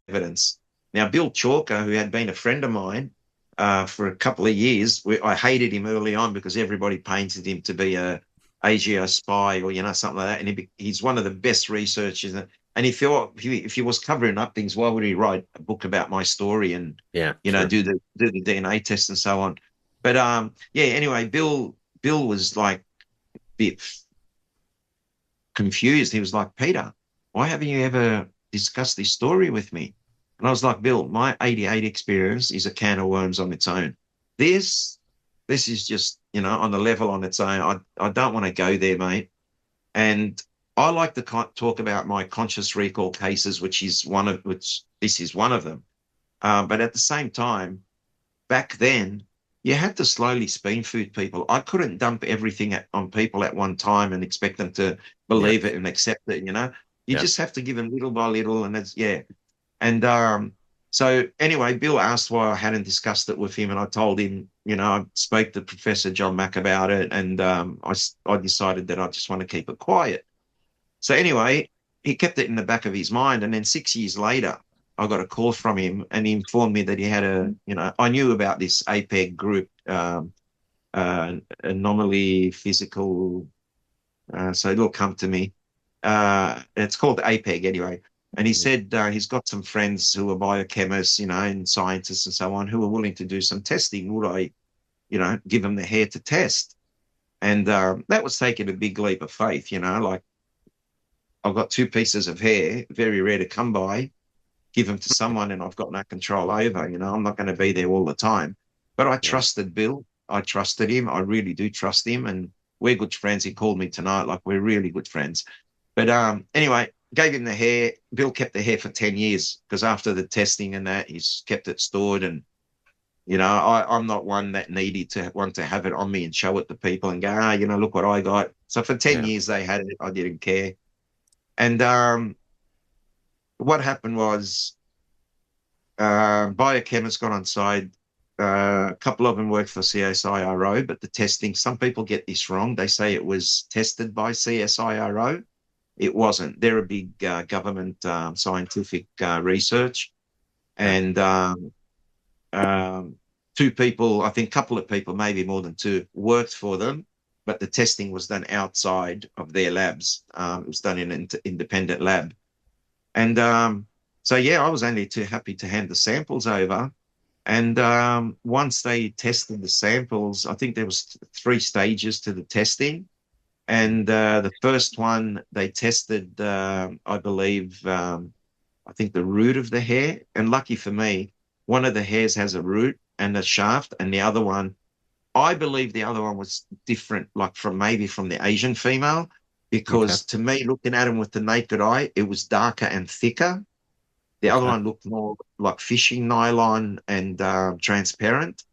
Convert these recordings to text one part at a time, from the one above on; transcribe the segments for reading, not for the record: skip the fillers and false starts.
evidence. Now, Bill Chalker, who had been a friend of mine for a couple of years, I hated him early on because everybody painted him to be a AGO spy or, something like that. And he's one of the best researchers. And if he was covering up things, why would he write a book about my story and, Yeah, sure. do the DNA test and so on? But yeah, anyway, Bill was like a bit confused. He was like, Peter, why haven't you ever discussed this story with me? And I was like, Bill, my 88 experience is a can of worms on its own. This, this is just, on the level on its own. I don't want to go there, mate. And I like to talk about my conscious recall cases, which this is one of them. But at the same time, back then, you had to slowly spoon feed people. I couldn't dump everything on people at one time and expect them to Yeah, believe it and accept it, You yeah, just have to give them little by little, and that's, yeah. And so anyway, Bill asked why I hadn't discussed it with him, and I told him, I spoke to Professor John Mack about it, and I decided that I just want to keep it quiet. So anyway, he kept it in the back of his mind. And then 6 years later, I got a call from him and he informed me that he had I knew about this APEG group, anomaly physical. So it'll come to me. It's called APEG anyway. And he said he's got some friends who are biochemists, and scientists and so on, who are willing to do some testing. Would I, give them the hair to test? And that was taking a big leap of faith, like I've got two pieces of hair, very rare to come by, give them to someone and I've got no control over. I'm not going to be there all the time. But I yeah, trusted Bill. I trusted him. I really do trust him. And we're good friends. He called me tonight, like we're really good friends. But anyway, gave him the hair. Bill kept the hair for 10 years because after the testing and that, he's kept it stored. And, I'm not one that needed to want to have it on me and show it to people and go, look what I got. So for 10 yeah. years, they had it. I didn't care. And what happened was biochemists got on side. A couple of them worked for CSIRO, but the testing, some people get this wrong. They say it was tested by CSIRO. It wasn't. They're a big government scientific research. Yeah. And two people, I think a couple of people, maybe more than two, worked for them, but the testing was done outside of their labs. It was done in an independent lab. And so, yeah, I was only too happy to hand the samples over. And once they tested the samples, I think there was three stages to the testing. And the first one they tested, I believe, I think the root of the hair. And lucky for me, one of the hairs has a root and a shaft, and the other one, I believe the other one was different, like maybe from the Asian female, Okay. because to me, looking at him with the naked eye, it was darker and thicker. The other Okay. one looked more like fishing nylon and transparent.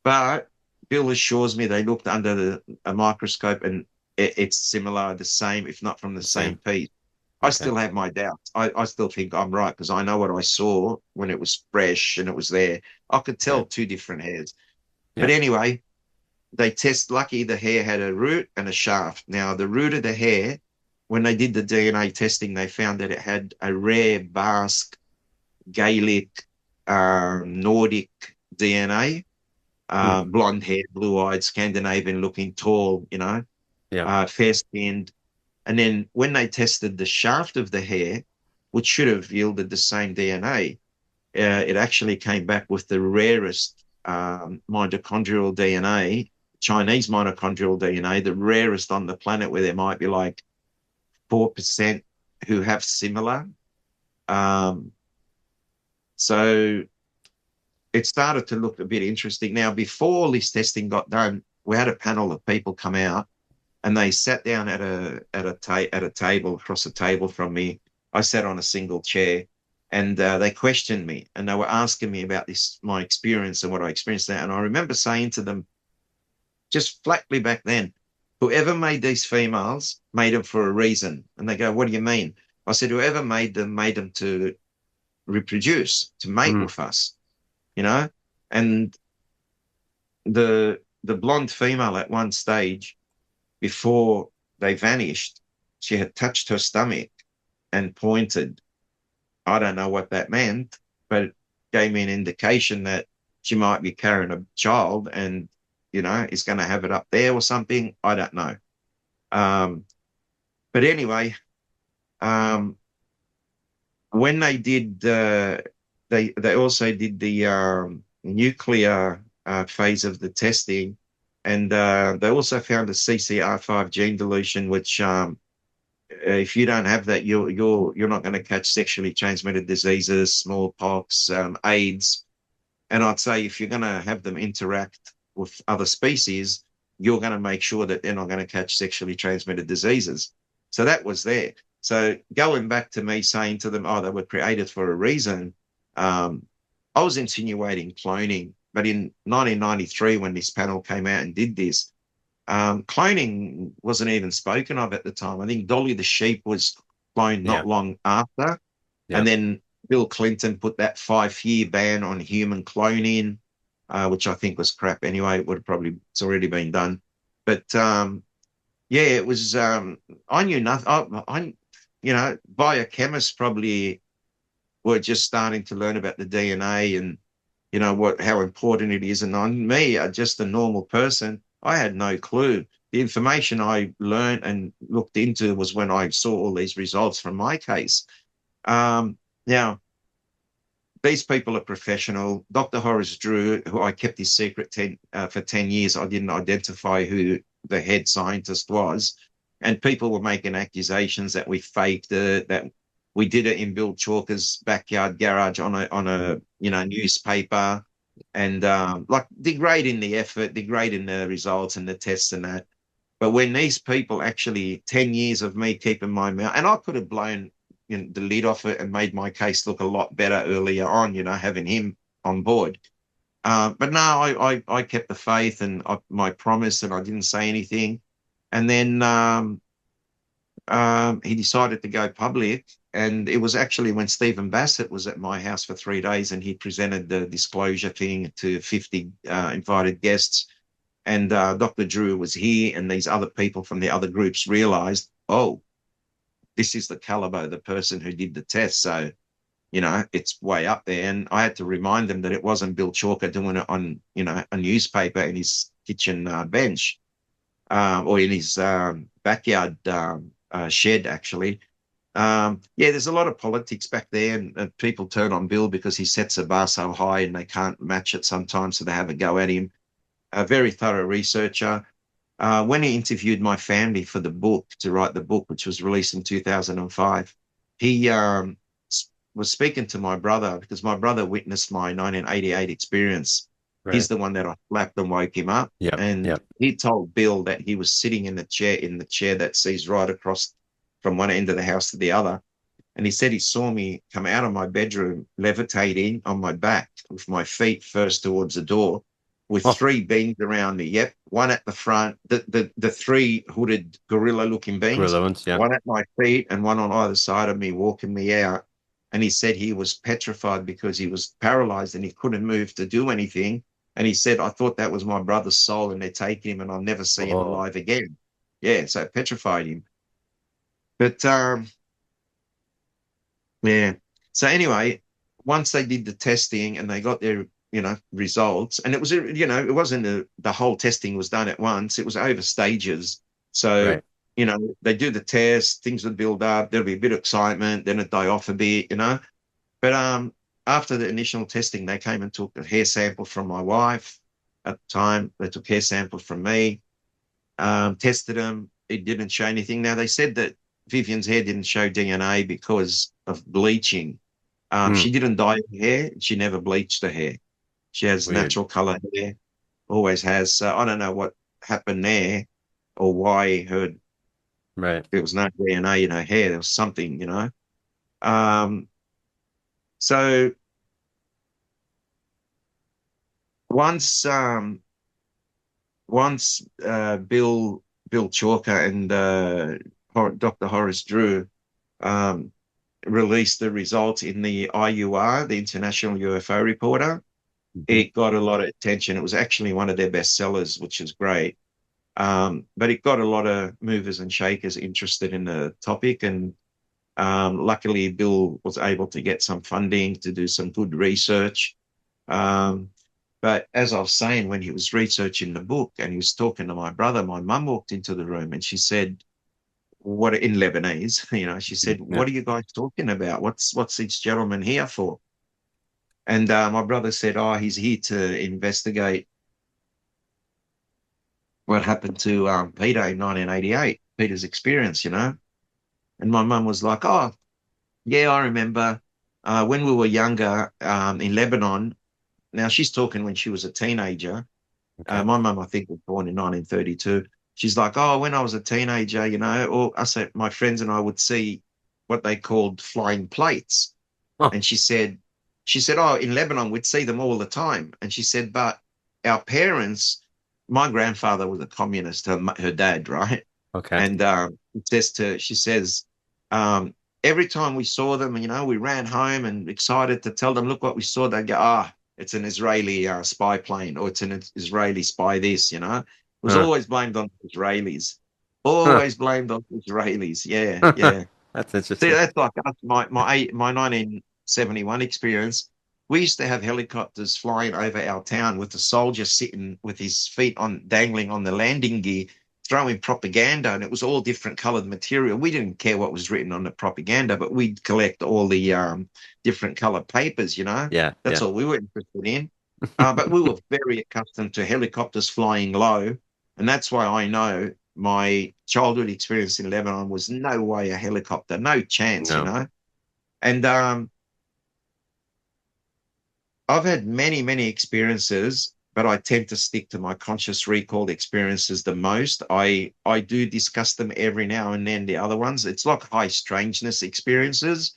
But Bill assures me they looked under a microscope and it's similar, the same, if not from the The same same. piece. I Okay. still have my doubts. I still think I'm right because I know what I saw when it was fresh and it was there. I could Yeah. tell two different hairs. But Yeah. anyway, they test lucky the hair had a root and a shaft. Now, the root of the hair, when they did the DNA testing, they found that it had a rare Basque, Gaelic, Nordic DNA, Mm. blonde hair, blue eyed, Scandinavian looking, tall, Yeah. fair skinned. And then when they tested the shaft of the hair, which should have yielded the same DNA, it actually came back with the rarest mitochondrial DNA, Chinese mitochondrial DNA, the rarest on the planet, where there might be like 4% who have similar. Um, so it started to look a bit interesting. Now, before this testing got done, we had a panel of people come out and they sat down at a table across the table from me. I sat on a single chair, and they questioned me and they were asking me about this my experience and what I experienced there. And I remember saying to them just flatly back then, whoever made these females made them for a reason. And they go, "What do you mean?" I said, "Whoever made them to reproduce, to mate Mm. with us, you know." And the blonde female at one stage, before they vanished, she had touched her stomach and pointed. I don't know what that meant, but it gave me an indication that she might be carrying a child and, is going to have it up there or something. I don't know. Um, but anyway, um, when they did, they also did the nuclear phase of the testing, and they also found a CCR5 gene deletion, which if you don't have that, you're not going to catch sexually transmitted diseases, smallpox, AIDS. And I'd say if you're going to have them interact with other species, you're going to make sure that they're not going to catch sexually transmitted diseases. So that was there. So going back to me saying to them, oh, they were created for a reason, um, I was insinuating cloning. But in 1993, when this panel came out and did this, cloning wasn't even spoken of at the time. I think Dolly the sheep was cloned Yeah. not long after. Yeah. And then Bill Clinton put that 5-year ban on human cloning, which I think was crap anyway. It would have probably, it's already been done. But yeah, it was, I knew nothing. Biochemists probably were just starting to learn about the DNA and, how important it is. And on me, just a normal person, I had no clue. The information I learned and looked into was when I saw all these results from my case. Now, these people are professional. Dr. Horace Drew, who I kept his secret for 10 years, I didn't identify who the head scientist was. And people were making accusations that we faked it, that we did it in Bill Chalker's backyard garage on a newspaper, and like degrading the effort, degrading the results and the tests and that. But when these people actually 10 years of me keeping my mouth, and I could have blown the lid off it and made my case look a lot better earlier on, having him on board. But no, I kept the faith and my promise, and I didn't say anything. And then he decided to go public. And it was actually when Stephen Bassett was at my house for 3 days, and he presented the disclosure thing to 50 invited guests. And Dr. Drew was here, and these other people from the other groups realized, oh, this is the caliber of the person who did the test. So, it's way up there. And I had to remind them that it wasn't Bill Chalker doing it on, a newspaper in his kitchen bench, or in his backyard shed, actually. Yeah, there's a lot of politics back there, and people turn on Bill because he sets a bar so high and they can't match it sometimes, so they have a go at him. A very thorough researcher. When he interviewed my family for the book, to write the book, which was released in 2005, he was speaking to my brother because my brother witnessed my 1988 experience. He's Right. the one that I slapped and woke him up. Yep. And Yep. he told Bill that he was sitting in the chair that sees right across from one end of the house to the other. And he said he saw me come out of my bedroom levitating on my back with my feet first towards the door with Oh, three beings around me. Yep. One at the front, the three hooded gorilla looking beings, gorilla ones. Yeah. one at my feet and one on either side of me, walking me out. And he said he was petrified because he was paralyzed and he couldn't move to do anything. And he said, I thought that was my brother's soul and they're taking him and I'll never see him Oh, alive again. Yeah. So it petrified him. But yeah. So anyway, once they did the testing and they got their, results, and it was, it wasn't the whole testing was done at once. It was over stages. So, right. they do the test, things would build up, there'll be a bit of excitement, then it die off a bit. But after the initial testing, they came and took a hair sample from my wife at the time. They took hair samples from me, tested them. It didn't show anything. Now they said that Vivian's hair didn't show DNA because of bleaching. Hmm. She didn't dye her hair. She never bleached her hair. She has Weird. natural color hair, always has. So I don't know what happened there or why Right. there was no DNA in her hair. There was something. Um, so once Bill Chalker and Dr. Horace Drew um, released the results in the IUR, the International UFO Reporter, Hmm. it got a lot of attention. It was actually one of their best sellers, which is great. But it got a lot of movers and shakers interested in the topic. And Luckily, Bill was able to get some funding to do some good research. Um, but as I was saying, when he was researching the book and he was talking to my brother, my mum walked into the room and she said, "What in Lebanese?" She said, Yeah. "What are you guys talking about? What's this gentleman here for?" And my brother said, "Oh, he's here to investigate what happened to Peter in 1988, Peter's experience." And my mum was like, "Oh, yeah, I remember when we were younger in Lebanon." Now she's talking when she was a teenager. Okay. My mum, I think, was born in 1932. She's like, "Oh, when I was a teenager, or my friends and I would see what they called flying plates." Oh, And she said, "Oh, in Lebanon, we'd see them all the time." And she said, "But our parents, my grandfather was a communist, her dad, right?" okay. And she says, um, every time we saw them, we ran home and excited to tell them, "Look what we saw." They'd go, it's an Israeli spy plane, or it's an Israeli spy this. It was Huh. always blamed on the Israelis. Huh. Always blamed on the Israelis. Yeah, yeah. That's See, interesting. that's like us, my 1971 experience. We used to have helicopters flying over our town with the soldier sitting with his feet on dangling on the landing gear, throwing propaganda, and it was all different colored material. We didn't care what was written on the propaganda, but we'd collect all the different colored papers. Yeah, That's yeah. all we were interested in. But we were very accustomed to helicopters flying low, and that's why I know my childhood experience in Lebanon was no way a helicopter, no chance, No. And I've had many, many experiences, but I tend to stick to my conscious recall experiences the most. I do discuss them every now and then, the other ones. It's like high strangeness experiences,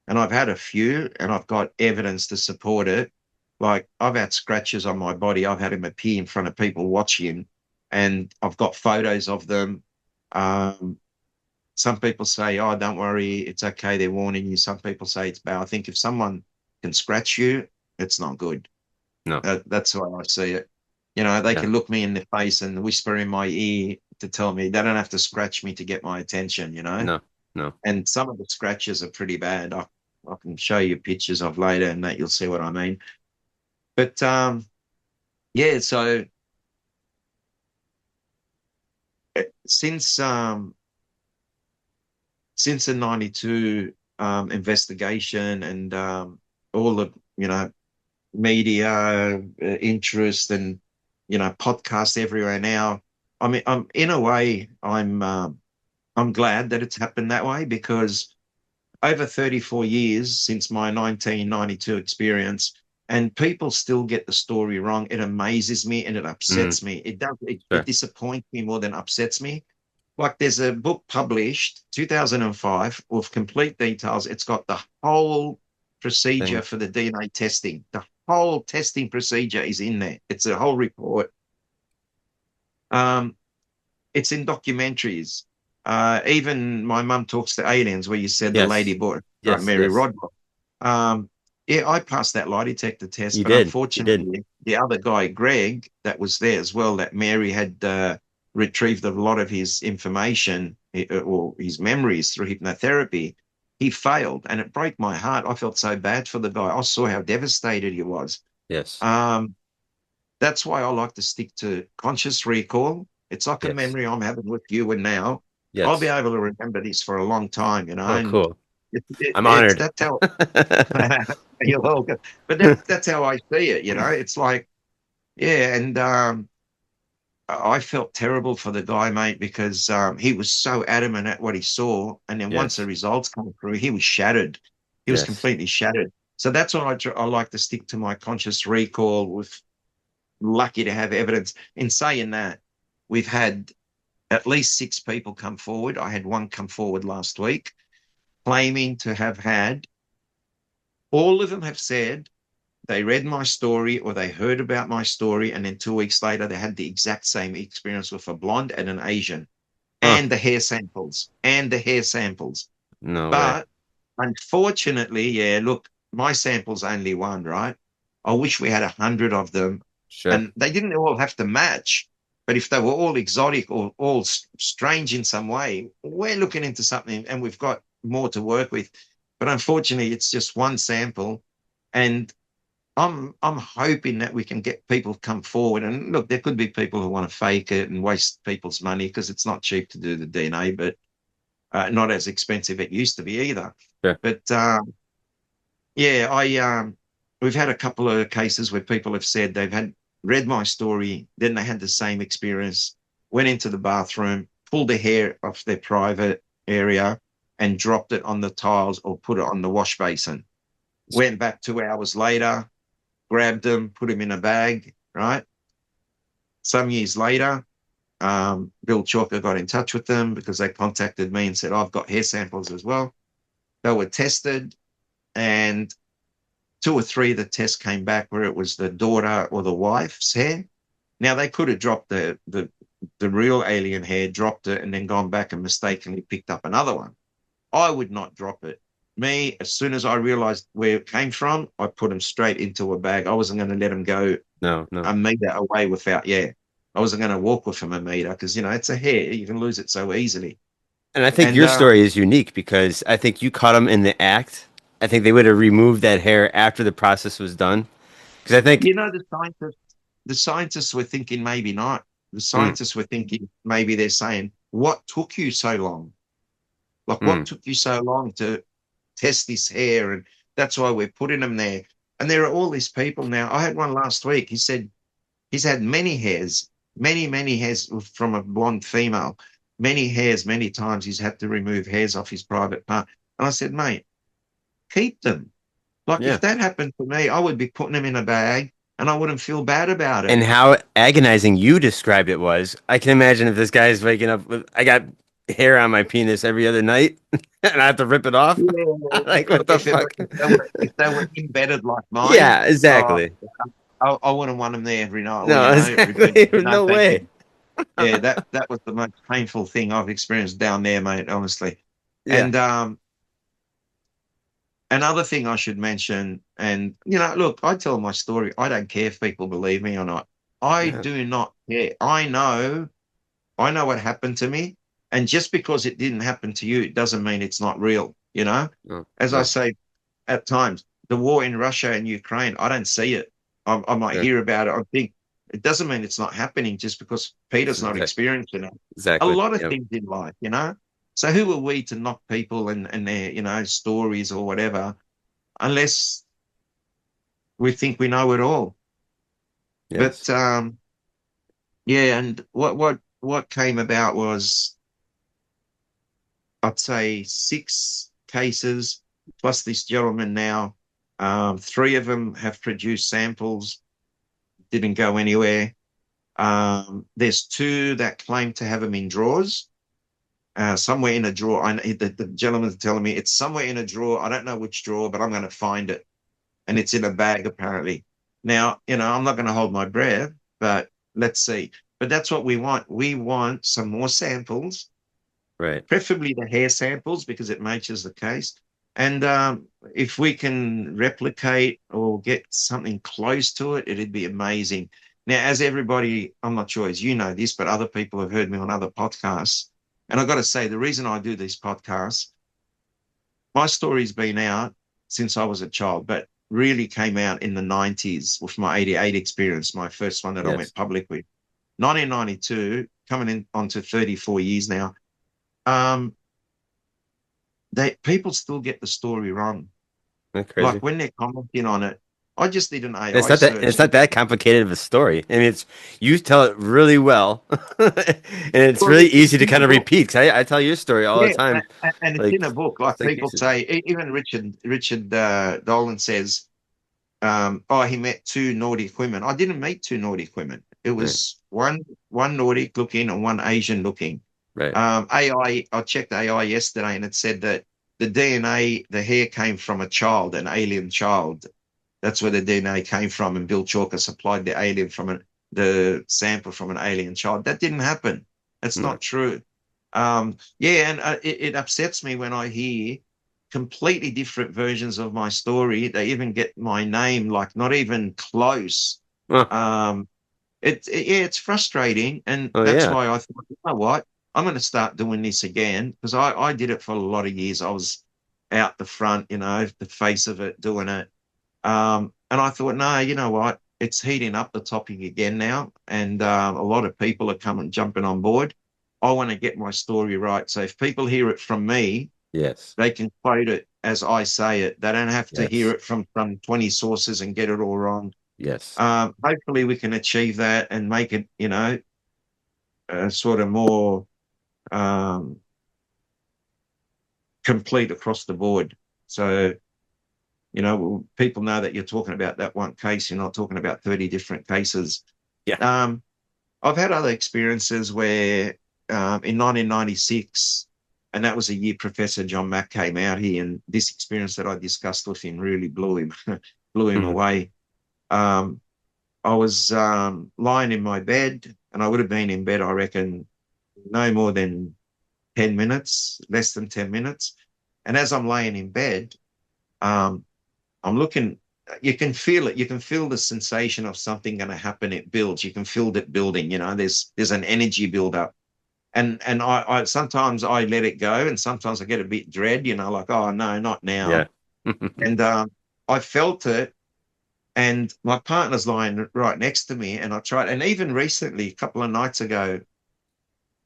and I've had a few, and I've got evidence to support it. Like I've had scratches on my body. I've had him appear in front of people watching, and I've got photos of them. Um, some people say, "Oh, don't worry, it's okay. They're warning you." Some people say it's bad. I think if someone can scratch you, it's not good. No. That's how I see it. They Yeah. can look me in the face and whisper in my ear to tell me they don't have to scratch me to get my attention. No. No. And some of the scratches are pretty bad. I can show you pictures of later and that you'll see what I mean. But yeah, so since since the 92 investigation and all the media interest and podcasts everywhere now, I mean, I'm in a way I'm glad that it's happened that way, because over 34 years since my 1992 experience, and people still get the story wrong. It amazes me and it Mm, upsets me. It sure. disappoints me more than upsets me. Like there's a book published 2005 with complete details. It's got the whole procedure Thing. for the DNA testing. The whole testing procedure is in there. It's a whole report. Um, it's in documentaries. Even my mum talks to aliens, where you said the lady Yes. bought Yes, Mary yes. Rodwell. Um, yeah, I passed that lie detector test, You but did. You did. unfortunately, the other guy, Greg, that was there as well, that Mary had retrieved a lot of his information or his memories through hypnotherapy. He failed, and it broke my heart. I felt so bad for the guy. I saw how devastated he was. Yes. Um, that's why I like to stick to conscious recall. It's like a Yes. memory I'm having with you, and now I'll be Yes. able to remember this for a long time. Oh, And cool. I'm it's honored. that's how you're welcome. But that's how I see it. It's like, yeah, and I felt terrible for the guy, mate, because he was so adamant at what he saw, and then once the Yes. results come through, he was shattered. He was Yes. completely shattered. So that's why I like to stick to my conscious recall. With lucky to have evidence. In saying that, we've had at least six people come forward. I had one come forward last week claiming to have had, all of them have said they read my story or they heard about my story, and then 2 weeks later, they had the exact same experience with a blonde and an Asian, Huh. and the hair samples, and the hair samples. No way. But unfortunately, yeah, look, my sample's only one, right? I wish we had 100 of them, Sure. and they didn't all have to match. But if they were all exotic or all strange in some way, we're looking into something, and we've got more to work with. But unfortunately, it's just one sample, and I'm hoping that we can get people to come forward. And look, there could be people who want to fake it and waste people's money because it's not cheap to do the DNA, but not as expensive it used to be either. Sure. But yeah, I we've had a couple of cases where people have said they've had read my story, then they had the same experience, went into the bathroom, pulled their hair off their private area, and dropped it on the tiles or put it on the wash basin. Went back 2 hours later, grabbed them, put them in a bag. Right. Some years later, Bill Chalker got in touch with them because they contacted me and said, I've got hair samples as well. They were tested, and two or three of the tests came back where it was the daughter or the wife's hair. Now they could have dropped the real alien hair, dropped it, and then gone back and mistakenly picked up another one. I would not drop it. Me, as soon as I realized where it came from, I put them straight into a bag. I wasn't going to let them go No, no. a meter away without, yeah. I wasn't going to walk with them a meter because, it's a hair. You can lose it so easily. And I think And your story is unique because I think you caught them in the act. I think they would have removed that hair after the process was done. Because I think, the scientists were thinking maybe not. The mm, scientists were thinking maybe they're saying, what took you so long? Like, what mm, took you so long to test this hair? And that's why we're putting them there. And there are all these people now. I had one last week. He said he's had many hairs, many, many hairs from a blonde female, many hairs, many times he's had to remove hairs off his private part. And I said, mate, keep them. Like, if yeah. that happened to me, I would be putting them in a bag and I wouldn't feel bad about And it. how agonizing you described it was. I can imagine if this guy's waking up with, I got hair on my penis every other night and I have to rip it off. Yeah, Like, what look, the fuck? if they were embedded like mine, Yeah, oh, exactly. I wouldn't want them there every night. Well, No, repeat, exactly. no, No thank way. you. Yeah, that was the most painful thing I've experienced down there, mate, honestly. Yeah. And another thing I should mention, and look, I tell my story. I don't care if people believe me or not. I Yeah. do not care. I know what happened to me, and just because it didn't happen to you, it doesn't mean it's not real. No, As I no, say at times, the war in Russia and Ukraine, I don't see it. I might sure. hear about it. I think it doesn't mean it's not happening just because Peter's not experiencing it. A Exactly. lot of Yep. things in life. So who are we to knock people and their, stories or whatever, unless we think we know it all. But Yes. yeah, and what came about was, I'd say, 6 cases plus this gentleman now. Three of them have produced samples, didn't go anywhere. There's two that claim to have them in drawers, somewhere in a drawer. The gentleman's telling me it's somewhere in a drawer. I don't know which drawer, but I'm going to find it. And it's in a bag, apparently. Now, I'm not going to hold my breath, but let's see. But that's what we want. We want some more samples, Right. preferably the hair samples because it matches the case. And if we can replicate or get something close to it, it'd be amazing. Now, as everybody, I'm not sure as you know this, but other people have heard me on other podcasts. And I've got to say, the reason I do these podcasts, my story's been out since I was a child, but really came out in the 90s with my 88 experience, my first one that I Yes. went public with. 1992, coming in onto 34 years now. Um, people still get the story wrong. That's Like crazy. when they're commenting on it, I just did an It's AI not that search. it's not that complicated of a story. I mean, it's you tell it really well, and it's Well, really it's easy to in a kind of book. repeat. 'Cause I tell your story all the Yeah, time. and it's in a Like book. Like it's like people pieces. say, even Richard Dolan says, oh, he met two Nordic women. I didn't meet two Nordic women. It Right. was one Nordic looking and one Asian looking. Right. I checked AI yesterday, and it said that the DNA, the hair came from a child, an alien child. That's where the DNA came from, and Bill Chalker supplied the sample from an alien child. That didn't happen. That's No. not true. Yeah, and it upsets me when I hear completely different versions of my story. They even get my name like not even close. Oh, Um, yeah, it's frustrating, and oh that's yeah. why I thought, you know what? I'm going to start doing this again because I did it for a lot of years. I was out the front, the face of it, doing it. And I thought, no, you know what? It's heating up the topic again now, and a lot of people are coming jumping on board. I want to get my story right. So if people hear it from me, Yes. they can quote it as I say it. They don't have to hear Yes. it from 20 sources and get it all wrong. Yes. Hopefully, we can achieve that and make it, sort of more um, complete across the board. So, people know that you're talking about that one case. You're not talking about 30 different cases. Yeah. Um, I've had other experiences where in 1996, and that was a year Professor John Mack came out here, and this experience that I discussed with him really blew him blew him Mhm. away. Um, I was lying in my bed, and I would have been in bed, I reckon, no more than 10 minutes, less than 10 minutes. And as I'm laying in bed, um, I'm looking, you can feel it. You can feel the sensation of something going to happen. It builds. You can feel it building. There's an energy build up. And I sometimes I let it go, and sometimes I get a bit dread, like, oh no, not Yeah. now. And I felt it, and my partner's lying right next to me, and I tried, and even recently, a couple of nights ago,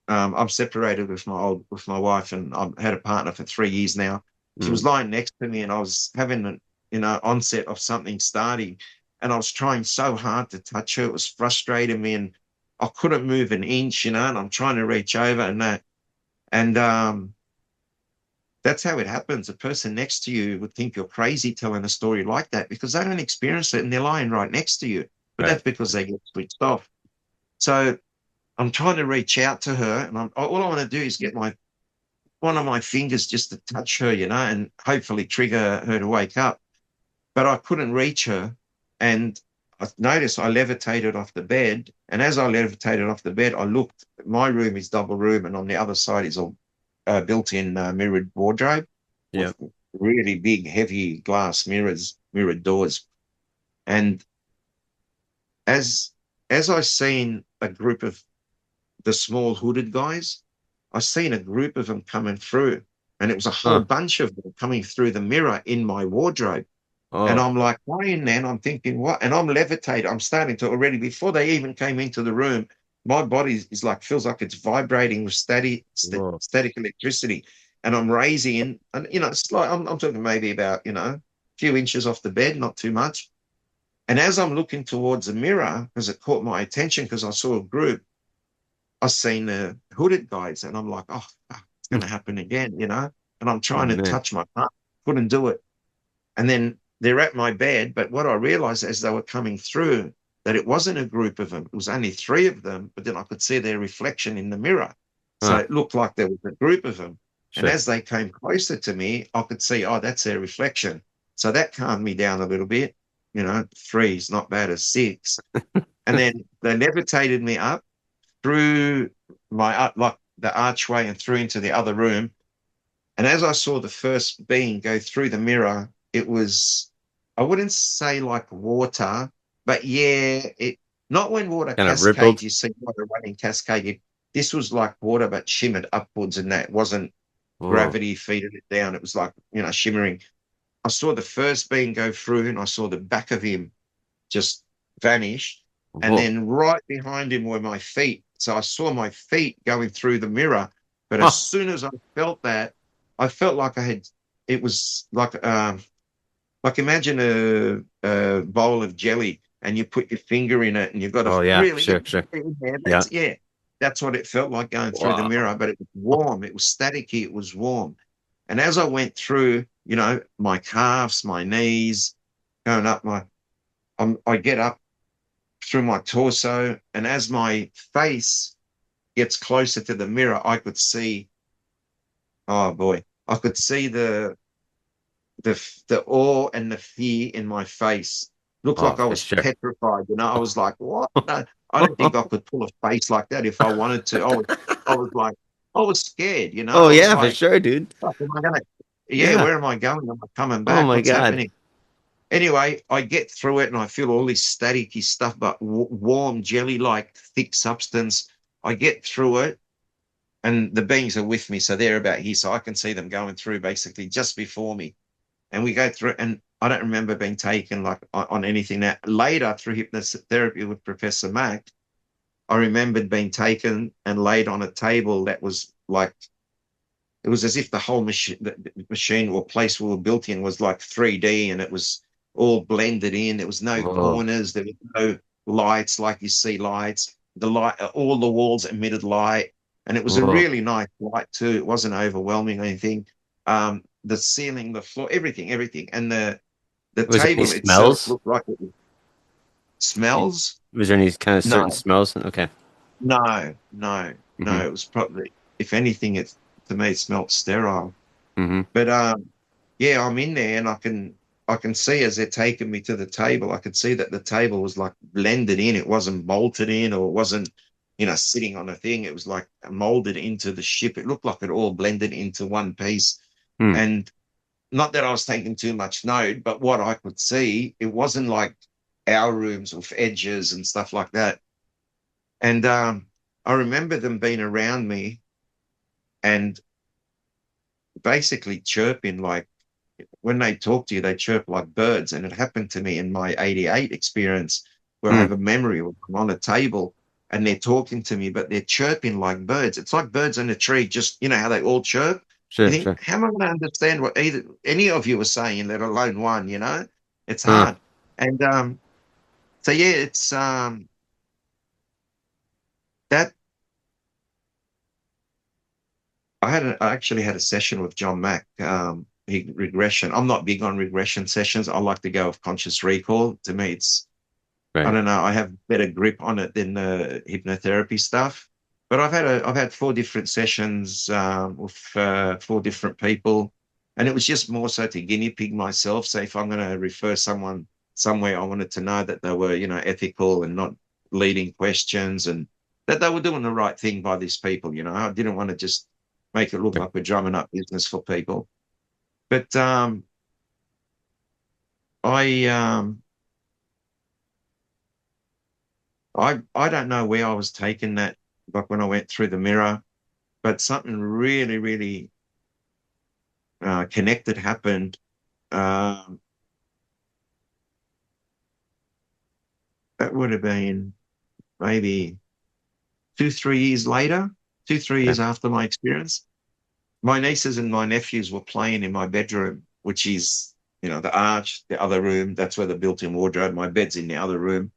I'm separated with my wife, and I've had a partner for 3 years now. She was Mm. lying next to me, and I was having an onset of something starting, and I was trying so hard to touch her. It was frustrating me, and I couldn't move an inch, and I'm trying to reach over and that, and that's how it happens. The person next to you would think you're crazy telling a story like that because they don't experience it, and they're lying right next to you. But Right. that's because they get switched off. So I'm trying to reach out to her, and all I want to do is get my one of my fingers just to touch her, and hopefully trigger her to wake up. But I couldn't reach her, and I noticed I levitated off the bed. And as I levitated off the bed, I looked. My room is double room, and on the other side is a built-in mirrored wardrobe Yeah. with really big, heavy glass mirrors, mirrored doors. And as as I seen a group of the small hooded guys, I seen a group of them coming through, and it was a whole Huh. bunch of them coming through the mirror in my wardrobe. And Oh. I'm like, lying there, and I'm thinking, what? And I'm levitating. I'm starting to already, before they even came into the room, my body is like, feels like it's vibrating with Whoa. static electricity. And I'm raising, and, it's like, I'm talking maybe about, a few inches off the bed, not too much. And as I'm looking towards the mirror, because it caught my attention, because I saw a group, I seen the hooded guys, and I'm like, oh, it's going to happen again. And I'm Oh trying to man. touch my heart, couldn't do it. And then they're at my bed. But what I realized as they were coming through, that it wasn't a group of them. It was only three of them. But then I could see their reflection in the mirror. So Huh. it looked like there was a group of them. And Sure. as they came closer to me, I could see, oh, that's their reflection. So that calmed me down a little bit. Three is not bad as six. And then they levitated me up through like the archway and through into the other room. And as I saw the first being go through the mirror, it was, I wouldn't say like water, but yeah, it not when water Kind of cascades, rippled. you see water running cascade. This was like water, but shimmered upwards, and that wasn't Whoa. gravity feeding it down. It was like, shimmering. I saw the first being go through, and I saw the back of him just vanish. And Whoa. then right behind him were my feet. So I saw my feet going through the mirror. But as Huh. soon as I felt that, I felt like it was like imagine a bowl of jelly, and you put your finger in it, and you've got to Oh yeah. really Sure. get Sure. in there. Yeah. That's what it felt like going through the Wow. mirror, but it was warm. It was staticky. It was warm. And as I went through, my calves, my knees, going up I get up through my torso, and as my face gets closer to the mirror, I could see, oh boy, I could see the awe and the fear in my face. Looked Oh, like I for was sure. petrified. I was like, what? No, I don't think I could pull a face like that if I wanted to. I was like, I was scared. Oh I was yeah, for like, sure, dude. fuck, am I gonna? Yeah, Yeah. where am I going? Am I coming Oh back? my What's God. happening? Anyway, I get through it, and I feel all this staticky stuff, but warm jelly-like thick substance. I get through it, and the beings are with me, so they're about here, so I can see them going through basically just before me, and we go through, and I don't remember being taken like on anything. Now later through hypnotherapy with Professor Mack, I remembered being taken and laid on a table that was like it was as if the whole machine or place we were built in was like 3D, and it was all blended in. There was no Whoa. corners. There was no lights like you see lights. The light, all the walls emitted light, and it was a Whoa. really nice light too. It wasn't overwhelming or anything. The ceiling, the floor, everything, and the Was there any table itself smells? looked like it smells. Was there any kind of certain No, smells? Okay. no. Hmm. It was probably, if anything, it to me it smelled sterile. Hmm. But yeah, I'm in there and I can see as they're taking me to the table, I could see that the table was like blended in. It wasn't bolted in or it wasn't, sitting on a thing. It was like molded into the ship. It looked like it all blended into one piece. Hmm. And not that I was taking too much note, but what I could see, it wasn't like our rooms with edges and stuff like that. And I remember them being around me and basically chirping like when they talk to you, they chirp like birds. And it happened to me in my 88 experience where I Hmm. have a memory of I'm on a table and they're talking to me, but they're chirping like birds. It's like birds in a tree, just, how they all chirp. You Sure, think, sure. how am I going to understand what either any of you are saying, let alone one? It's Huh. hard. And so, yeah, it's that I actually had a session with John Mack. Regression. I'm not big on regression sessions. I like to go with conscious recall. To me, I Right. don't know. I have better grip on it than the hypnotherapy stuff. But I've had four different sessions with four different people, and it was just more so to guinea pig myself. So if I'm going to refer someone somewhere, I wanted to know that they were, ethical and not leading questions, and that they were doing the right thing by these people. I didn't want to just make it look Right. like we're drumming up business for people. But I I don't know where I was taking that, like when I went through the mirror, but something really, really connected happened. Um, that would have been maybe 2, 3 years later, 2, 3 years Okay. after my experience. My nieces and my nephews were playing in my bedroom, which is, the arch, the other room. That's where the built-in wardrobe. My bed's in the other room.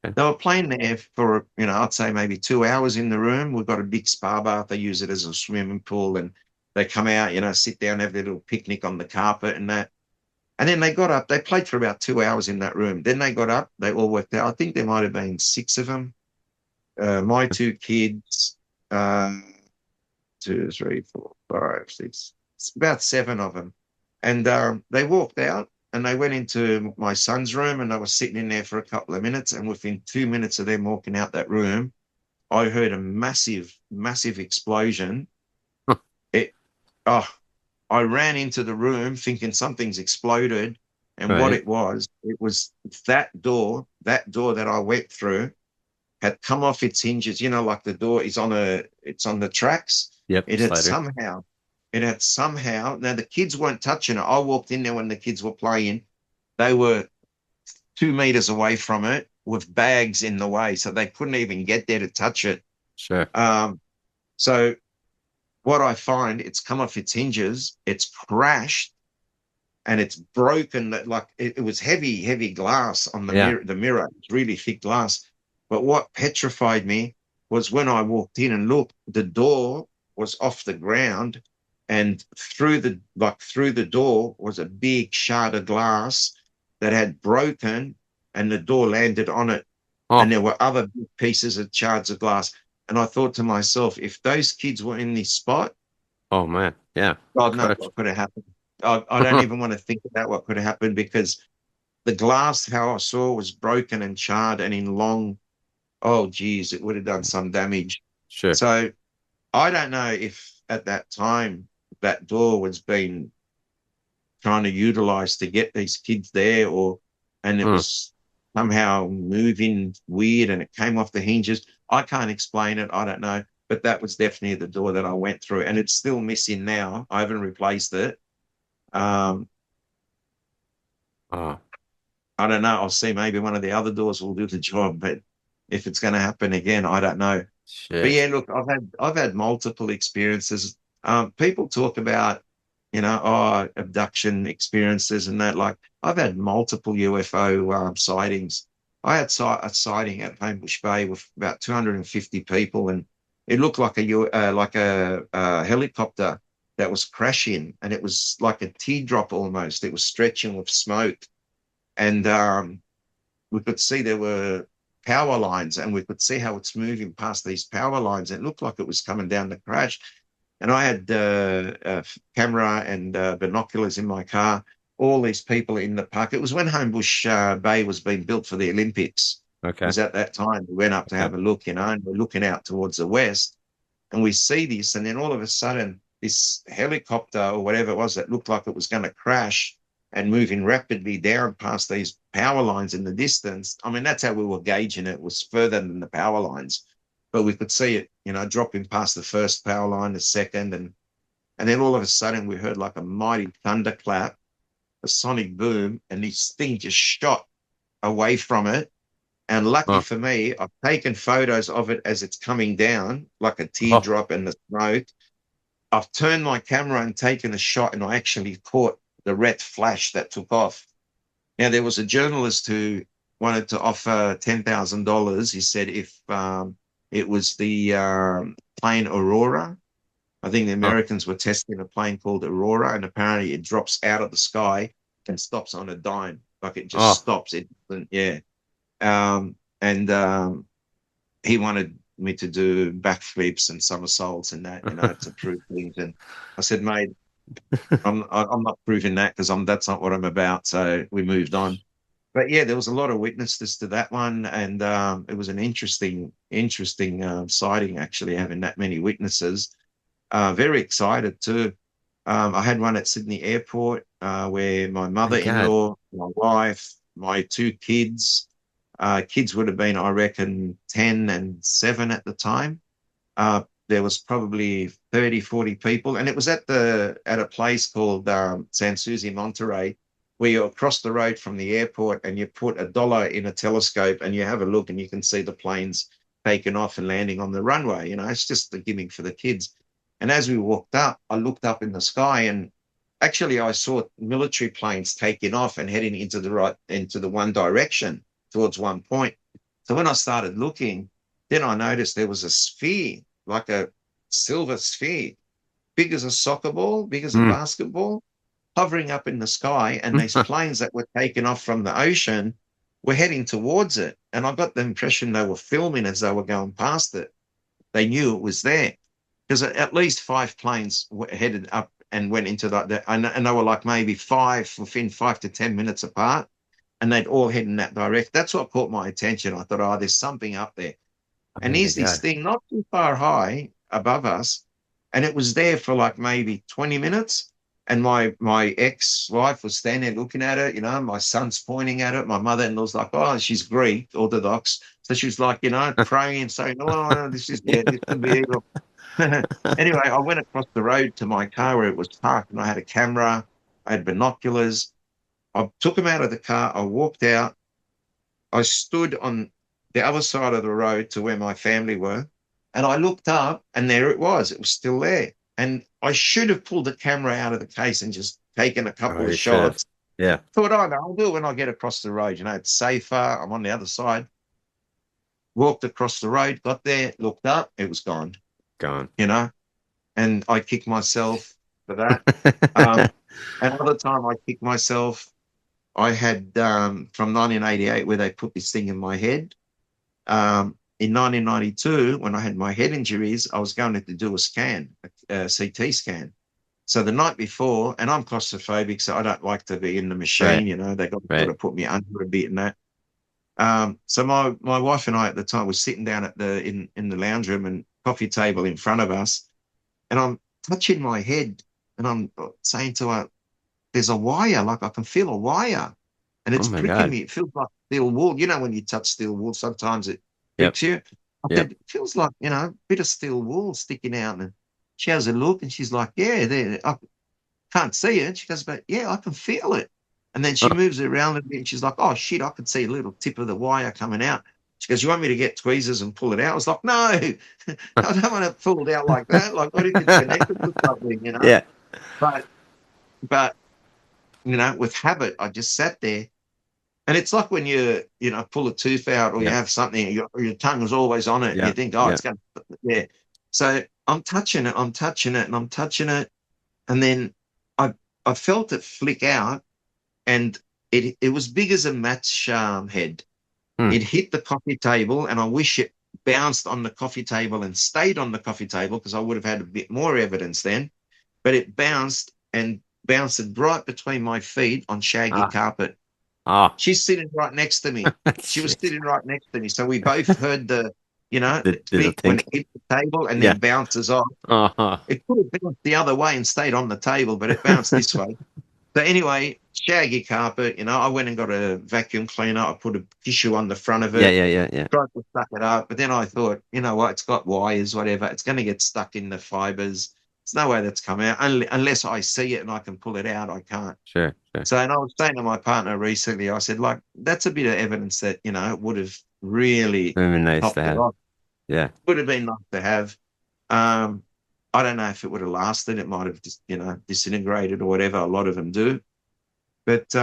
Okay. They were playing there for, I'd say maybe 2 hours in the room. We've got a big spa bath. They use it as a swimming pool and they come out, sit down, have their little picnic on the carpet and that. And then they got up, they played for about 2 hours in that room. Then they got up, they all worked out. I think there might have been six of them. My two kids, uh, two, three, four, five, six, it's about seven of them. And they walked out and they went into my son's room and they were sitting in there for a couple of minutes. And within 2 minutes of them walking out that room, I heard a massive, massive explosion. Huh. It, oh, I ran into the room thinking something's exploded. And what Right. it was that door that I went through had come off its hinges. Like the door is it's on the tracks. Yep. It had Slider. somehow, now the kids weren't touching it. I walked in there when the kids were playing. They were 2 meters away from it with bags in the way. So they couldn't even get there to touch it. Sure. Um, so what I find, it's come off its hinges, it's crashed and it's broken that like it was heavy, heavy glass on Yeah. the mirror, it's really thick glass. But what petrified me was when I walked in and looked, the door was off the ground and through the door was a big shard of glass that had broken and the door landed on it. And Oh. there were other big pieces of shards of glass. And I thought to myself, if those kids were in this spot, Oh man. Yeah. God knows Crush. what could have happened. I don't even want to think about what could have happened because the glass, how I saw, was broken and charred and in long, oh, geez, it would have done some damage. Sure. So I don't know if at that time that door was being trying to utilize to get these kids there and it Hmm. was somehow moving weird and it came off the hinges. I can't explain it. I don't know. but that was definitely the door that I went through, and it's still missing now. I haven't replaced it. Um, Oh, I don't know. I'll see. Maybe one of the other doors will do the job, but if it's going to happen again, I don't know. But shit. yeah, look, I've had multiple experiences. People talk about, abduction experiences and that. Like I've had multiple UFO sightings. I had a sighting at Homebush Bay with about 250 people, and it looked like a helicopter that was crashing, and it was like a teardrop almost. It was stretching with smoke, and we could see there were power lines, and we could see how it's moving past these power lines. It looked like it was coming down to crash. And I had a camera and binoculars in my car. All these people in the park. It was when Homebush Bay was being built for the Olympics. It Okay. was at that time. We went up to Okay. have a look, and we're looking out towards the west, and we see this, and then all of a sudden, this helicopter or whatever it was that looked like it was going to crash and moving rapidly down past these power lines in the distance. I mean, that's how we were gauging it. It was further than the power lines, but we could see it, dropping past the first power line, the second, and then all of a sudden we heard like a mighty thunderclap, a sonic boom, and this thing just shot away from it. And lucky Oh, for me, I've taken photos of it as it's coming down, like a oh, teardrop in the smoke. I've turned my camera and taken a shot, and I actually caught the red flash that took off. Now, there was a journalist who wanted to offer $10,000. He said if it was the plane Aurora. I think the oh, Americans were testing a plane called Aurora, and apparently it drops out of the sky and stops on a dime. Like it just oh. stops. It doesn't, yeah. And he wanted me to do backflips and somersaults and that, to prove things. And I said, mate, I'm not proving that because that's not what I'm about. So we moved on. But yeah, there was a lot of witnesses to that one, and it was an interesting sighting actually having that many witnesses. Very excited too. I had one at Sydney Airport where my My God. mother-in-law, my wife, my two kids, kids would have been, I reckon, 10 and 7 at the time. There was probably 30, 40 people, and it was at a place called Sans Souci Monterey, where you're across the road from the airport, and you put $1 in a telescope, and you have a look, and you can see the planes taking off and landing on the runway. It's just the gimmick for the kids. And as we walked up, I looked up in the sky, and actually I saw military planes taking off and heading into the one direction towards one point. So when I started looking, then I noticed there was a sphere, like a silver sphere, big as a soccer ball, big as a Mm. basketball, hovering up in the sky. And these planes that were taking off from the ocean were heading towards it. And I got the impression they were filming as they were going past it. They knew it was there because at least 5 planes headed up and went into and they were like maybe within 5 to 10 minutes apart, and they'd all head in that direction. That's what caught my attention. I thought, oh, there's something up there. Oh And my here's this God. thing not too far high above us, and it was there for like maybe 20 minutes. And my ex-wife was standing there looking at it. My son's pointing at it. My mother-in-law's like, oh, she's Greek, Orthodox. So she was like, praying and saying, oh, this is, yeah, this could be evil. Anyway, I went across the road to my car where it was parked, and I had a camera, I had binoculars. I took them out of the car. I walked out. I stood on the other side of the road to where my family were, and I looked up, and there it was. It was still there. And I should have pulled the camera out of the case and just taken a Oh, couple of you should have. shots. Yeah. Thought, oh, no, I'll do it when I get across the road. It's safer. I'm on the other side. Walked across the road, got there, looked up, it was gone, Gone. you know, and I kicked myself for that. Um, Another time I kicked myself, I had from 1988 where they put this thing in my head. In 1992, when I had my head injuries, I was going to do a scan, a CT scan. So the night before, and I'm claustrophobic, so I don't like to be in the Right. machine. They got to sort Right. of put me under a bit and that. So my wife and I at the time was sitting down in the lounge room and coffee table in front of us, and I'm touching my head, and I'm saying to her, "There's a wire, like I can feel a wire, and Oh it's my pricking God. me. It feels like steel wool. When you touch steel wool, sometimes it Yep. pricks you." I Yep. said, it feels like, a bit of steel wool sticking out. And she has a look and she's like, yeah, there, I can't see it. She goes, but yeah, I can feel it. And then she Oh, moves it around a bit and she's like, oh shit, I can see a little tip of the wire coming out. She goes, you want me to get tweezers and pull it out? I was like, no, I don't want to pull it out like that. Like, what if it's connected to something? yeah. But, but, with habit, I just sat there. And it's like when you pull a tooth out or you Yep. have something, and your tongue is always on it and you Yeah. think, oh, Yeah. it's going to, yeah. So I'm touching it, I'm touching it, and I'm touching it. And then I, I felt it flick out and it was big as a match head. Hmm. It hit the coffee table, and I wish it bounced on the coffee table and stayed on the coffee table because I would have had a bit more evidence then. But it bounced and bounced it right between my feet on shaggy Ah. carpet. Ah. She's sitting right next to me. She was Shit. sitting right next to me. So we both heard The it little flick when tink. it hit the table and Yeah. then bounces off. Uh-huh. It could have bounced the other way and stayed on the table, but it bounced this way. So anyway, shaggy carpet, I went and got a vacuum cleaner. I put a tissue on the front of Yeah. it, Yeah. Yeah. Yeah. tried to suck it up. But then I thought, you know what? It's got wires, whatever. It's going to get stuck in the fibers. There's no way that's come out unless I see it and I can pull it out. I can't. Sure. Sure. So, and I was saying to my partner recently, I said, like, that's a bit of evidence that, it would have really Would have been nice to topped it have. off. Yeah. Would have been nice to have. Um, I don't know if it would have lasted. It might have just, disintegrated or whatever. A lot of them do. But,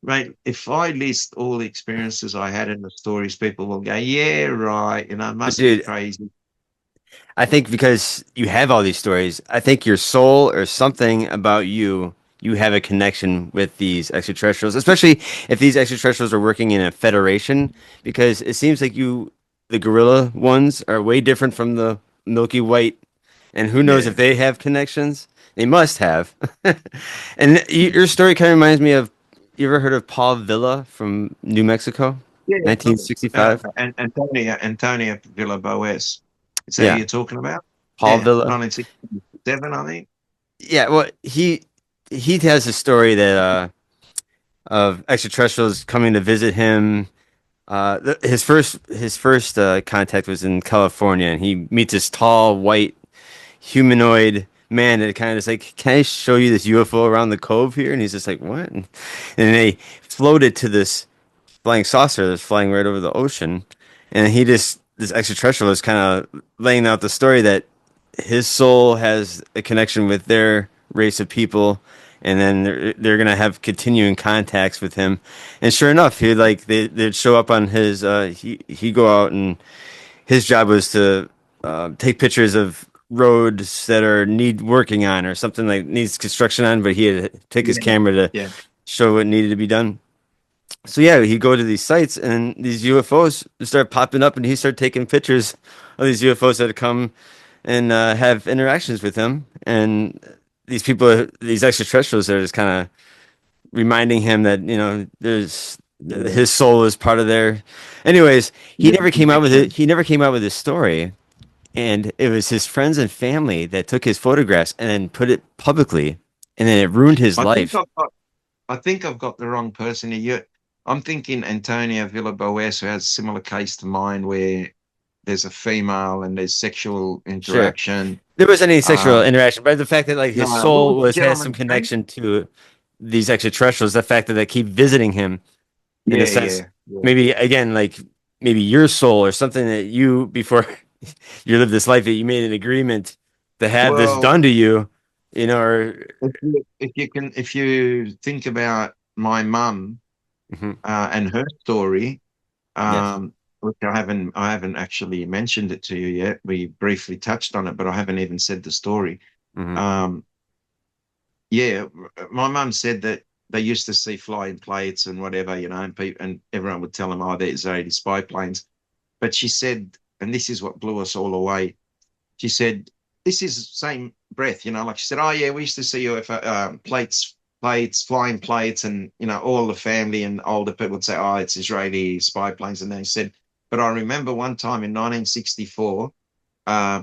mate, if I list all the experiences I had in the stories, people will go, yeah, right, But must be dude, crazy. I think because you have all these stories, I think your soul or something about you have a connection with these extraterrestrials, especially if these extraterrestrials are working in a federation, because it seems like the gorilla ones, are way different from the Milky White, and who knows if Yeah. they have connections? They must have. And your story kind of reminds me of, you ever heard of Paul Villa from New Mexico, Yeah. Uh, 1965? and Antonia Villa-Boas. Is that who Yeah, you're talking about? Paul Yeah. Villa. 1967, I think. Yeah, well, he has a story that of extraterrestrials coming to visit him. His first contact was in California, and he meets this tall white humanoid man that kind of is like, "Can I show you this UFO around the cove here?" And he's just like, "What?" And they floated to this flying saucer that's flying right over the ocean, and this extraterrestrial is kind of laying out the story that his soul has a connection with their race of people, and then they're gonna have continuing contacts with him. And sure enough, they'd show up on his he'd go out, and his job was to take pictures of roads that are need working on or something like needs construction on, but he had to take his Yeah. camera to Yeah. show what needed to be done. So yeah, he'd go to these sites, and these UFOs start popping up, and he started taking pictures of these UFOs that had come and have interactions with him. And these people, these extraterrestrials, are just kind of reminding him that there's Yeah. his soul is part of their. Anyways, he Yeah. never came out with it. Connection. He never came out with his story, and it was his friends and family that took his photographs and then put it publicly, and then it ruined his I think life. I've got I think I've got the wrong person here. I'm thinking Antonia Villa-Boas, who has a similar case to mine, where there's a female and there's sexual Sure. interaction. There wasn't any sexual Um, interaction, but the fact that like no, his what was soul the has some gentleman's name? connection to these extraterrestrials, the fact that they keep visiting him in a Yeah, sense, yeah, yeah. maybe again, like maybe your soul or something that you before you lived this life that you made an agreement to have this Well, done to you, or if you think about my mum mhm, and her story, yes. which I haven't actually mentioned it to you yet. We briefly touched on it, but I haven't even said the story. Hmm. Um, yeah, my mum said that they used to see flying plates and whatever, and people and everyone would tell them, "Oh, there's 80 spy planes." But she said, and this is what blew us all away. She said, "This is the same breath, like she said, oh yeah, we used to see UFO plates, flying plates, and all the family and older people would say, oh, it's Israeli spy planes." And they said, "But I remember one time in 1964,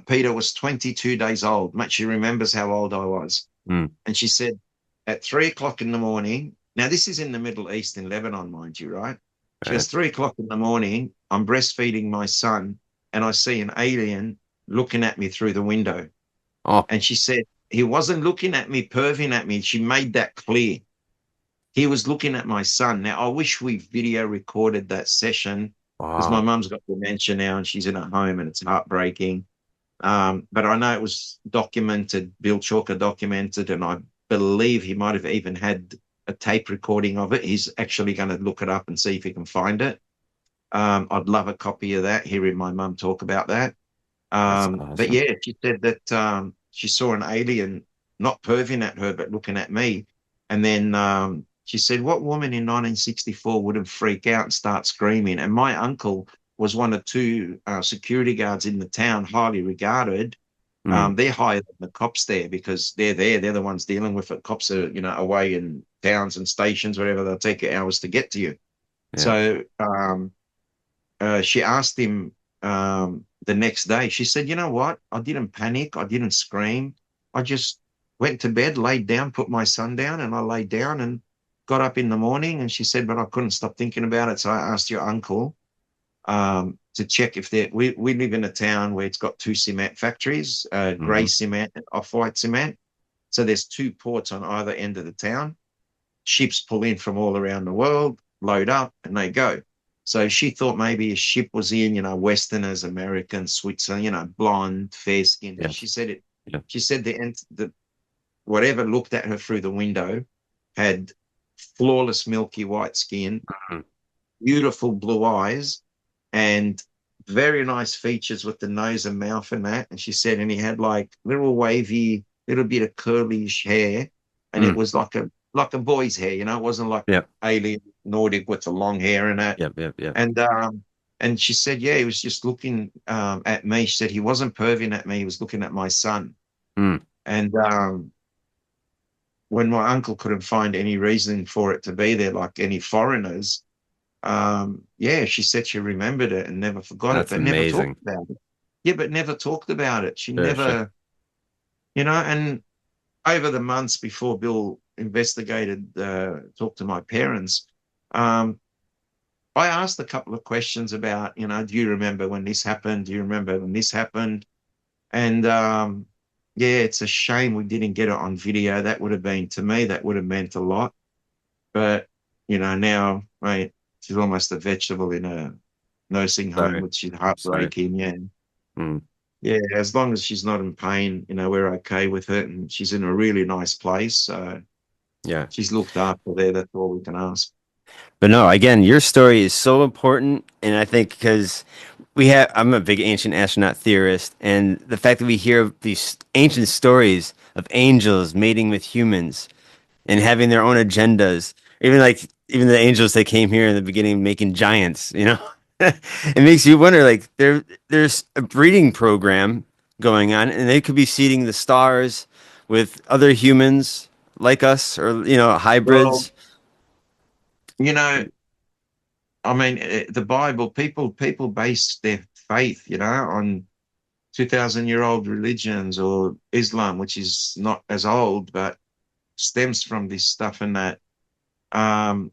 Peter was 22 days old. Mate, she remembers how old I was." Mm, And she said, at 3 o'clock in the morning, now this is in the Middle East in Lebanon, mind you, right? She right. goes, 3 o'clock in the morning, I'm breastfeeding my son, and I see an alien looking at me through the window. Oh, And she said, he wasn't looking at me, perving at me. She made that clear. He was looking at my son. Now, I wish we video recorded that session because my wow. mum's got dementia now and she's in a home and it's heartbreaking. But I know it was documented, Bill Chalker documented, and I believe he might have even had a tape recording of it. He's actually going to look it up and see if he can find it. I'd love a copy of that, hearing my mum talk about that. That's But awesome. yeah, she said that she saw an alien not perving at her, but looking at me. And then she said, what woman in 1964 wouldn't freak out and start screaming? And my uncle was one of two security guards in the town, highly regarded. Mm, They're higher than the cops there because they're there. They're the ones dealing with it. Cops are, away in towns and stations, wherever. They'll take you hours to get to you. yeah. So she asked him the next day. She said, "You know what? I didn't panic. I didn't scream. I just went to bed, laid down, put my son down, and I laid down and got up in the morning." And she said, "But I couldn't stop thinking about it. So I asked your uncle to check if there. We live in a town where it's got two cement factories, grey Hmm. cement and off-white cement. So there's two ports on either end of the town. Ships pull in from all around the world, load up, and they go." So she thought maybe a ship was in, Westerners, Americans, Switzerland, blonde, fair skinned. But she Yes. said it. Yeah. She said the whatever looked at her through the window had flawless, milky white skin, Mm, beautiful blue eyes, and very nice features with the nose and mouth and that. And she said, and he had like little wavy, little bit of curlish hair, and it mm, was like a boy's hair, it wasn't like yep. alien Nordic with the long hair and that. Yep. Yep. Yep. And she said, yeah, he was just looking at me. She said he wasn't perving at me, he was looking at my son. Mm, And when my uncle couldn't find any reason for it to be there, like any foreigners, yeah, she said she remembered it and never forgot it, that's but never talked amazing. about it. Yeah, but never talked about it. She Sure. Sure. never, and over the months before Bill investigated, talked to my parents, um, I asked a couple of questions about, do you remember when this happened? Do you remember when this happened? And yeah, it's a shame we didn't get it on video. That would have been, to me, that would have meant a lot. But, now, mate, she's almost a vegetable in a nursing home, Sorry. which is Sorry. heartbreaking. Yeah. Mm, Yeah. As long as she's not in pain, we're okay with it. And she's in a really nice place. So yeah. she's looked after there. That's all we can ask. But no, again, your story is so important, and I think because I'm a big ancient astronaut theorist, and the fact that we hear these ancient stories of angels mating with humans and having their own agendas, even the angels that came here in the beginning making giants. It makes you wonder, like there's a breeding program going on, and they could be seeding the stars with other humans like us, or Well, hybrids. you know, I mean, the Bible, people base their faith, on 2,000-year-old religions or Islam, which is not as old, but stems from this stuff and that. Um,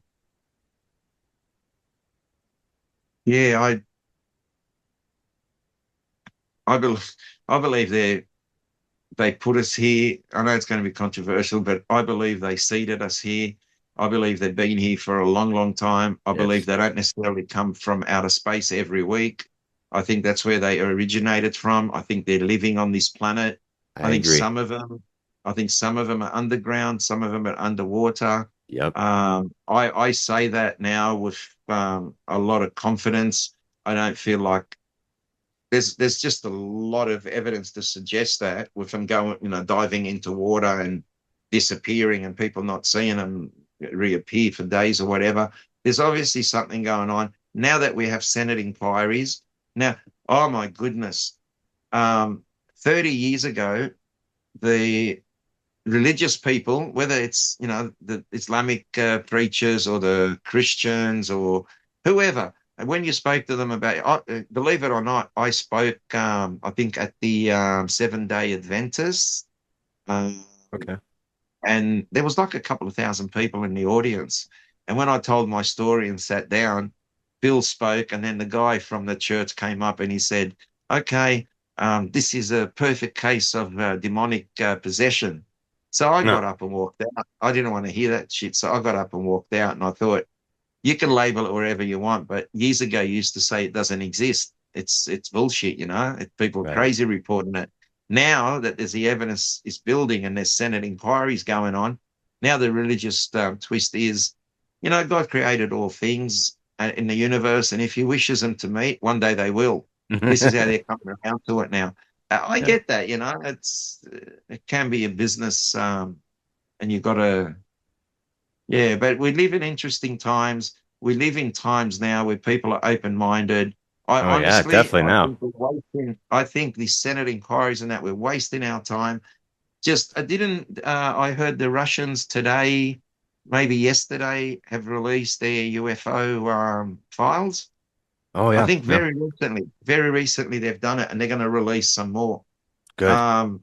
yeah, I believe, I believe they put us here. I know it's going to be controversial, but I believe they seeded us here. I believe they've been here for a long, long time. I believe Yes, they don't necessarily come from outer space every week. I think that's where they originated from. I think they're living on this planet. I I think agree. some of them, I think some of them are underground, some of them are underwater. Yep. I say that now with a lot of confidence. I don't feel like there's just a lot of evidence to suggest that with them going, diving into water and disappearing and people not seeing them reappear for days or whatever. There's obviously something going on. Now that we have Senate inquiries, now, oh my goodness, 30 years ago, the religious people, whether it's, the Islamic preachers or the Christians or whoever, and when you spoke to them about, believe it or not, I spoke, I think, at the Seven-Day Adventists, um, Okay. and there was like a couple of thousand people in the audience. And when I told my story and sat down, Bill spoke, and then the guy from the church came up and he said, okay, this is a perfect case of demonic possession. So I No. got up and walked out. I didn't want to hear that shit. So I got up and walked out, and I thought, you can label it wherever you want, but years ago you used to say it doesn't exist. It's bullshit, you know. People are Right. crazy reporting it. Now that there's the evidence is building and there's Senate inquiries going on, now the religious twist is, God created all things in the universe, and if He wishes them to meet, one day they will. This is how they're coming around to it now. I Yeah. get that, it can be a business, and you've got to yeah, but we live in interesting times. We live in times now where people are open-minded. I Oh yeah, honestly, definitely now. I think the Senate inquiries and that we're wasting our time. Just, I didn't, I heard the Russians today, maybe yesterday, have released their UFO files. Oh I yeah, think no, very recently they've done it and they're going to release some more. good, Um,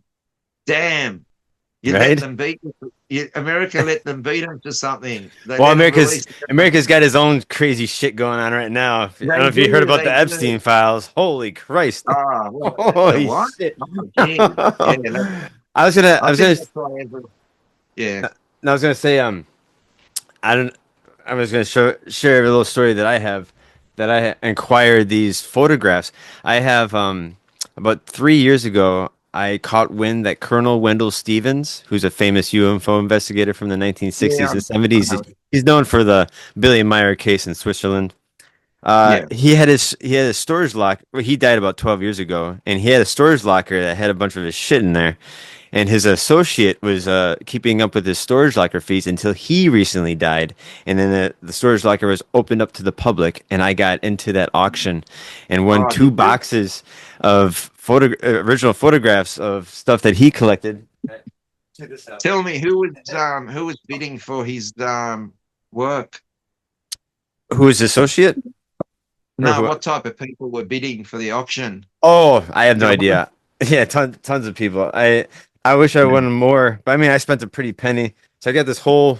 Damn, you let right? them beat America let them beat them to something. They Well, let them America's release. America's got his own crazy shit going on right now. I don't They know if you heard do, about the they Epstein do. files. Holy Christ! The Holy what? shit! Oh, geez. Yeah, I I was think gonna, that's why every, yeah. I was gonna say, I don't. I was going to share a little story that I have that I acquired these photographs. I have about 3 years ago. I caught wind that Colonel Wendell Stevens, who's a famous UFO investigator from the Yeah, 1960s and I 70s, know. he's known for the Billy Meyer case in Switzerland. Yeah. He had a storage lock. Well, he died about 12 years ago, and he had a storage locker that had a bunch of his shit in there. And his associate was keeping up with his storage locker fees until he recently died. And then the storage locker was opened up to the public, and I got into that auction and won Oh, two did you? boxes of original photographs of stuff that he collected. Check this out. Tell me who was bidding for his work? Who is his associate? Or No, who? what type of people were bidding for the auction? Oh, I have no Government? idea. Yeah, tons of people. I wish I Yeah. won more, but I mean, I spent a pretty penny. So I got this whole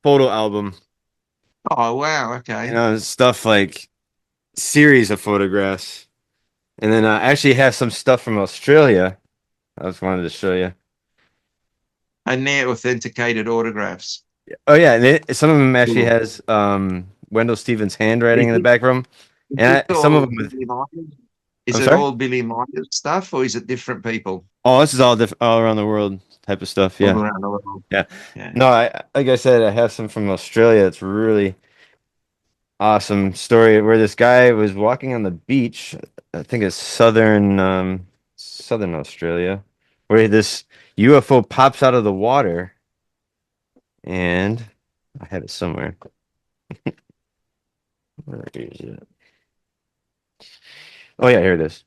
photo album, Oh, wow. Okay. stuff like series of photographs. And then I actually have some stuff from Australia. I just wanted to show you. And they're authenticated autographs. Oh yeah, and some of them actually Cool. has Wendell Stevens' handwriting Is in the it, back room, is this and some of all them with. Billy Myers? Is I'm it sorry. all Billy Myers stuff or is it different people Oh, this is all all around the world type of stuff. all Yeah, around the world? yeah. Yeah. No, I like I said, I have some from Australia. It's really awesome story where this guy was walking on the beach. I think it's southern Australia, where this UFO pops out of the water, and I have it somewhere. Where is it? Oh yeah, here it is.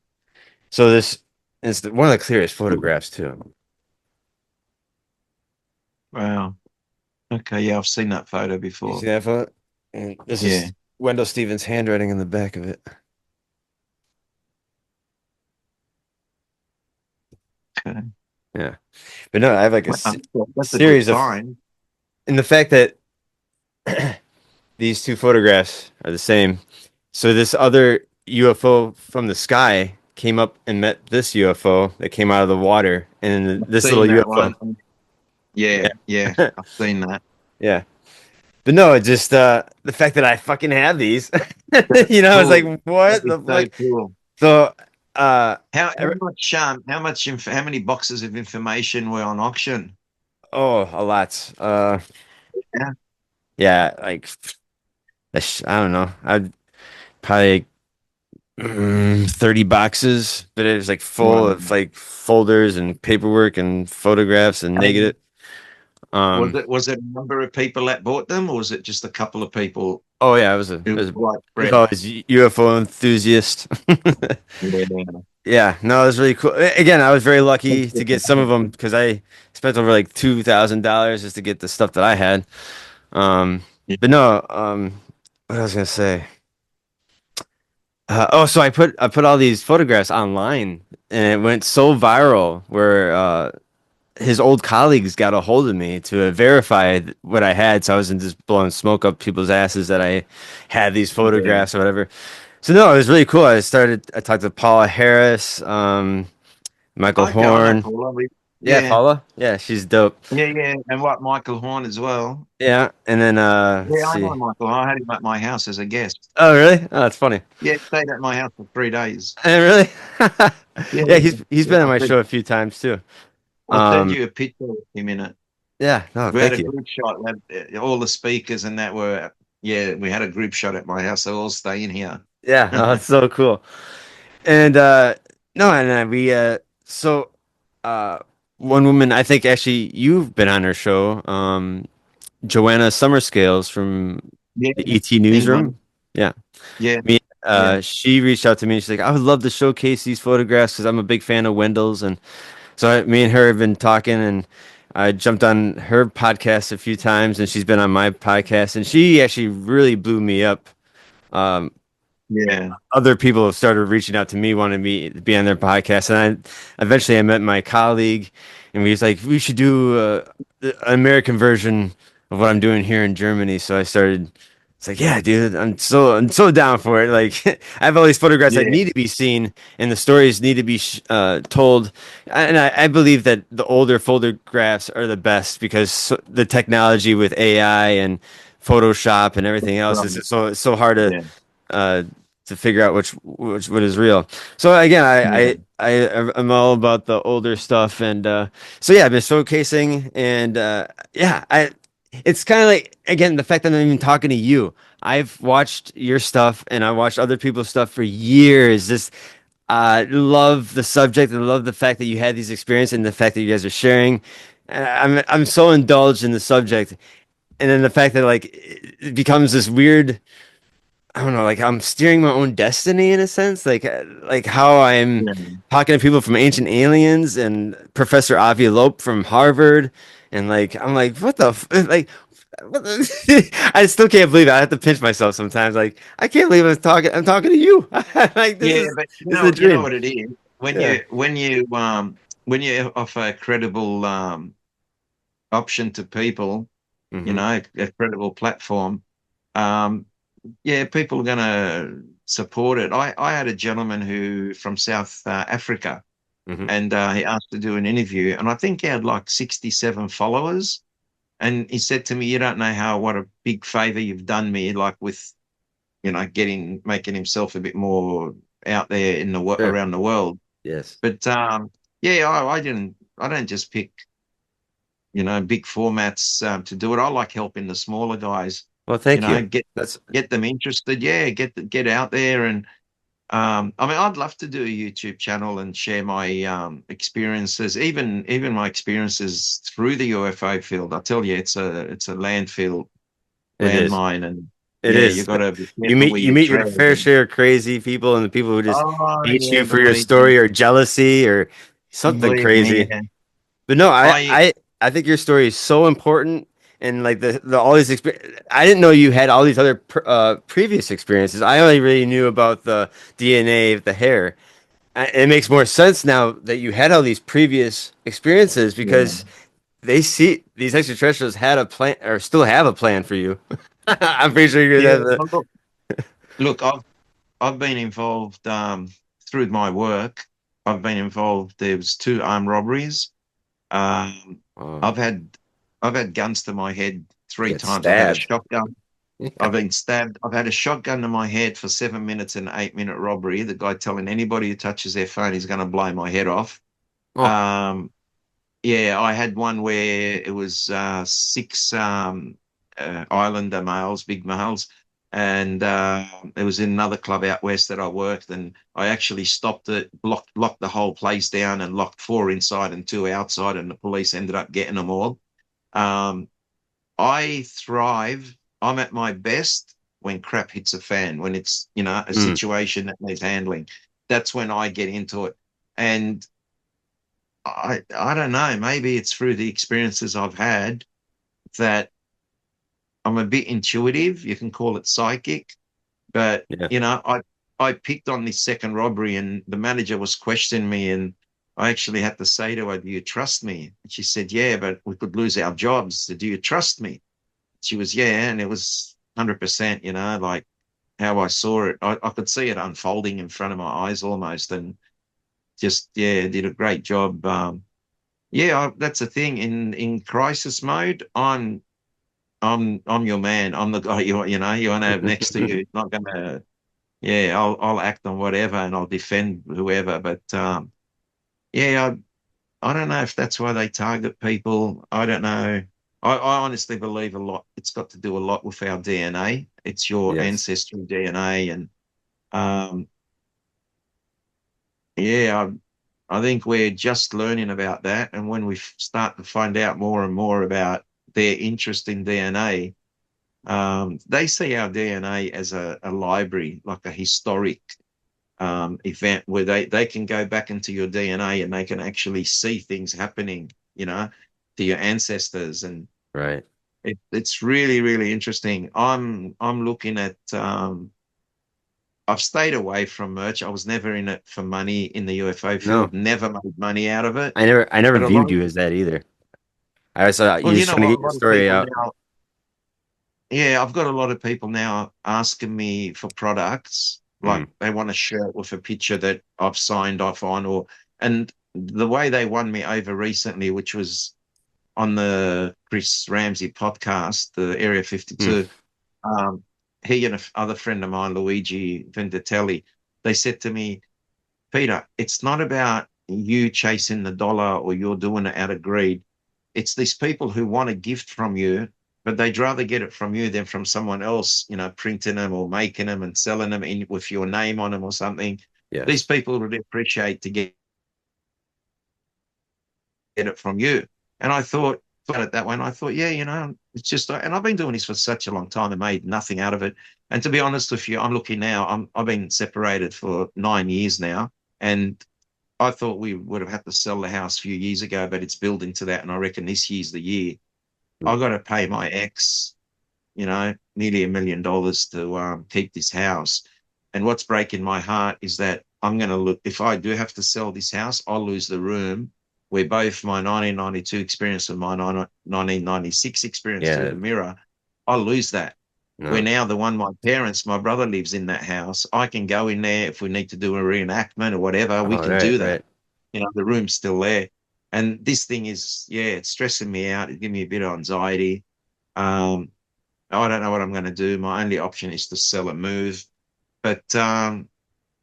So this is one of the clearest photographs too. Wow. Okay. Yeah, I've seen that photo You see before. that photo? And this Yeah. is Wendell Stevens' handwriting in the back of it. Okay. Yeah, but no, I have like a Wow. That's a good series of, find. and the fact that these two photographs are the same. So this other UFO from the sky came up and met this UFO that came out of the water, and then this little Seen that UFO. one. Yeah. Yeah. Yeah, I've seen that. yeah. But no, it just the fact that I fucking have these, I was like, Cool. That what is the so fuck? cool. So, uh, every- How many boxes of information were on auction? oh, a lot. Yeah. Yeah, like I don't know. I'd probably 30 boxes, but it was like full Wow. of like folders and paperwork and photographs and And negative. Um, was it a number of people that bought them, or was it just a couple of people oh yeah, who it was widespread? always UFO enthusiast. Yeah. Yeah, no, it was really cool. Again, I was very lucky to get some of them because I spent over like $2,000 just to get the stuff that I had. Um, Yeah. but no, what I was gonna say. Oh, so I put all these photographs online, and it went so viral where his old colleagues got a hold of me to verify what I had. So I wasn't just blowing smoke up people's asses that I had these Yeah. photographs or whatever. So no, it was really cool. I talked to Paula Harris, Michael Okay, I know Horn. Paula. Yeah, Yeah, Paula. Yeah, she's dope. yeah, and what Michael Horn as well. Yeah, and then let's Yeah, I know see. Michael. I had him at my house as a guest. Oh, really? Oh, that's funny. Yeah, he stayed at my house for 3 days. Really? Yeah, Yeah, he's yeah. been on my show a few times too. I'll send Um, you a picture of him in it. yeah, no, We had thank a you. group shot. All the speakers and that were, yeah, we had a group shot at my house. They all stay in here. Yeah, no, that's so cool. And no, and we so uh one woman I think actually you've been on her show, Joanna Summerscales from Yeah, the ET Newsroom. England. Yeah. Yeah, Me yeah, she reached out to me and she's like, I would love to showcase these photographs because I'm a big fan of Wendell's and so me and her have been talking and I jumped on her podcast a few times and she's been on my podcast and she actually really blew me up. Um, yeah, Other people have started reaching out to me, wanting me to be on their podcast, and I met my colleague, and we was like, we should do an American version of what I'm doing here in Germany. So I started. It's like, yeah, dude, I'm so down for it. Like, I have all these photographs that yeah, need to be seen, and the stories need to be told. And I believe that the older photographs are the best because the technology with AI and Photoshop and everything else is right, it's so hard yeah, uh, to figure out which what is real. So again, yeah, I'm all about the older stuff, and so yeah, I've been showcasing, and yeah, I it's kind of like again the fact that I'm even talking to you. I've watched your stuff, and I watched other people's stuff for years. Just love the subject, and love the fact that you had these experiences, and the fact that you guys are sharing. I'm so indulged in the subject, and then the fact that like it becomes this weird. I don't know, like I'm steering my own destiny in a sense, like how I'm yeah, talking to people from Ancient Aliens and Professor Avi Loeb from Harvard, and like I'm like, what the like, what the I still can't believe it. I have to pinch myself sometimes. Like I can't believe I'm talking to you. Like yeah. But this is a you know dream. what it is when Yeah. you offer a credible option to people, Hmm. a credible platform. Um, yeah, people are going to support it. I had a gentleman who from South Africa, Hmm. and he asked to do an interview, and I think he had like 67 followers. And he said to me, "You don't know what a big favor you've done me, like with making himself a bit more out there in Sure. around the world." Yes. But yeah, I don't just pick big formats to do it. I like helping the smaller guys, Well, thank you. get That's them interested. Yeah, get out there. And I mean, I'd love to do a YouTube channel and share my experiences, even my experiences through the UFO field. I tell you, it's a it is. landmine, and It yeah, you is. got to be careful where You you meet your tread. fair And, share of crazy people and the people who just oh hate yeah, you for your story or jealousy or something believe me, crazy. yeah. But no, I I think your story is so important and like the all these experience. I didn't know you had all these other previous experiences. I only really knew about the DNA of the hair. It makes more sense now that you had all these previous experiences yeah, because they see these extraterrestrials had a plan or still have a plan for you. I'm pretty sure you're yeah. gonna Well, look, I've been involved through my work. I've been involved. There was two armed robberies. Um, have. I've had guns to my head three Get times. I've had a stabbed. shotgun. I've been stabbed. I've had a shotgun to my head for 7 minutes in an 8 minute robbery. The guy telling anybody who touches their phone he's going to blow my head off. Oh, Um, yeah, I had one where it was six Islander males, big males, and it was in another club out west that I worked, and I actually stopped it, locked the whole place down, and locked four inside and two outside, and the police ended up getting them all. Um, I thrive. I'm at my best when crap hits a fan, when it's a mm, situation that needs handling. That's when I get into it, and I don't know. Maybe it's through the experiences I've had that I'm a bit intuitive. You can call it psychic, but yeah. I picked on this second robbery, and the manager was questioning me, and I actually had to say to her, "Do you trust me?" And she said, "Yeah, but we could lose our jobs. So do you trust me?" She was, "Yeah," and it was 100%. Like how I saw it. I could see it unfolding in front of my eyes almost, and just yeah, did a great job. Yeah, that's the thing. In crisis mode, I'm your man. I'm the guy you want to have next to you. It's not gonna. Yeah, I'll act on whatever and I'll defend whoever. But yeah, I don't know if that's why they target people. I don't know. I honestly believe a lot. It's got to do a lot with our DNA. It's your Yes. ancestry DNA, and um, yeah, I think we're just learning about that. And when we start to find out more and more about their interest in DNA, they see our DNA as a library, like a historic event where they can go back into your DNA and they can actually see things happening, to your ancestors. And Right. it's really, really interesting. I'm looking at I've stayed away from merch. I was never in it for money in the UFO No, field, never made money out of it. I never But a lot viewed of you as that either. I was well, you're just trying to what, get a your lot of story people out. now, yeah, I've got a lot of people now asking me for products, like Mm. they want a shirt with a picture that I've signed off on, and the way they won me over recently, which was on the Chris Ramsey podcast, the Area Mm. 52, um, he and other friend of mine, Luigi Venditelli, they said to me, Peter, it's not about you chasing the dollar or you're doing it out of greed. It's these people who want a gift from you, but they'd rather get it from you than from someone else, printing them or making them and selling them in with your name on them or something. These Yes. people would appreciate to get it from you. And I thought it that way. And I thought, yeah, it's just, and I've been doing this for such a long time and made nothing out of it. And to be honest with you, I'm looking now, I've been separated for 9 years now. And I thought we would have had to sell the house a few years ago, but it's building to that. And I reckon this year's the year. Mm. I got to pay my ex, nearly $1 million to keep this house. And what's breaking my heart is that I'm going to look, if I do have to sell this house, I'll lose the room where both my 1992 experience and my 1996 experience through Yeah. the mirror, I'll lose that. Where No. now the one my brother lives in that house, I can go in there if we need to do a reenactment or whatever, we Oh, can right, do that. right. The room's still there. And this thing is, yeah, it's stressing me out. It gives me a bit of anxiety. Um, I don't know what I'm going to do. My only option is to sell and move. But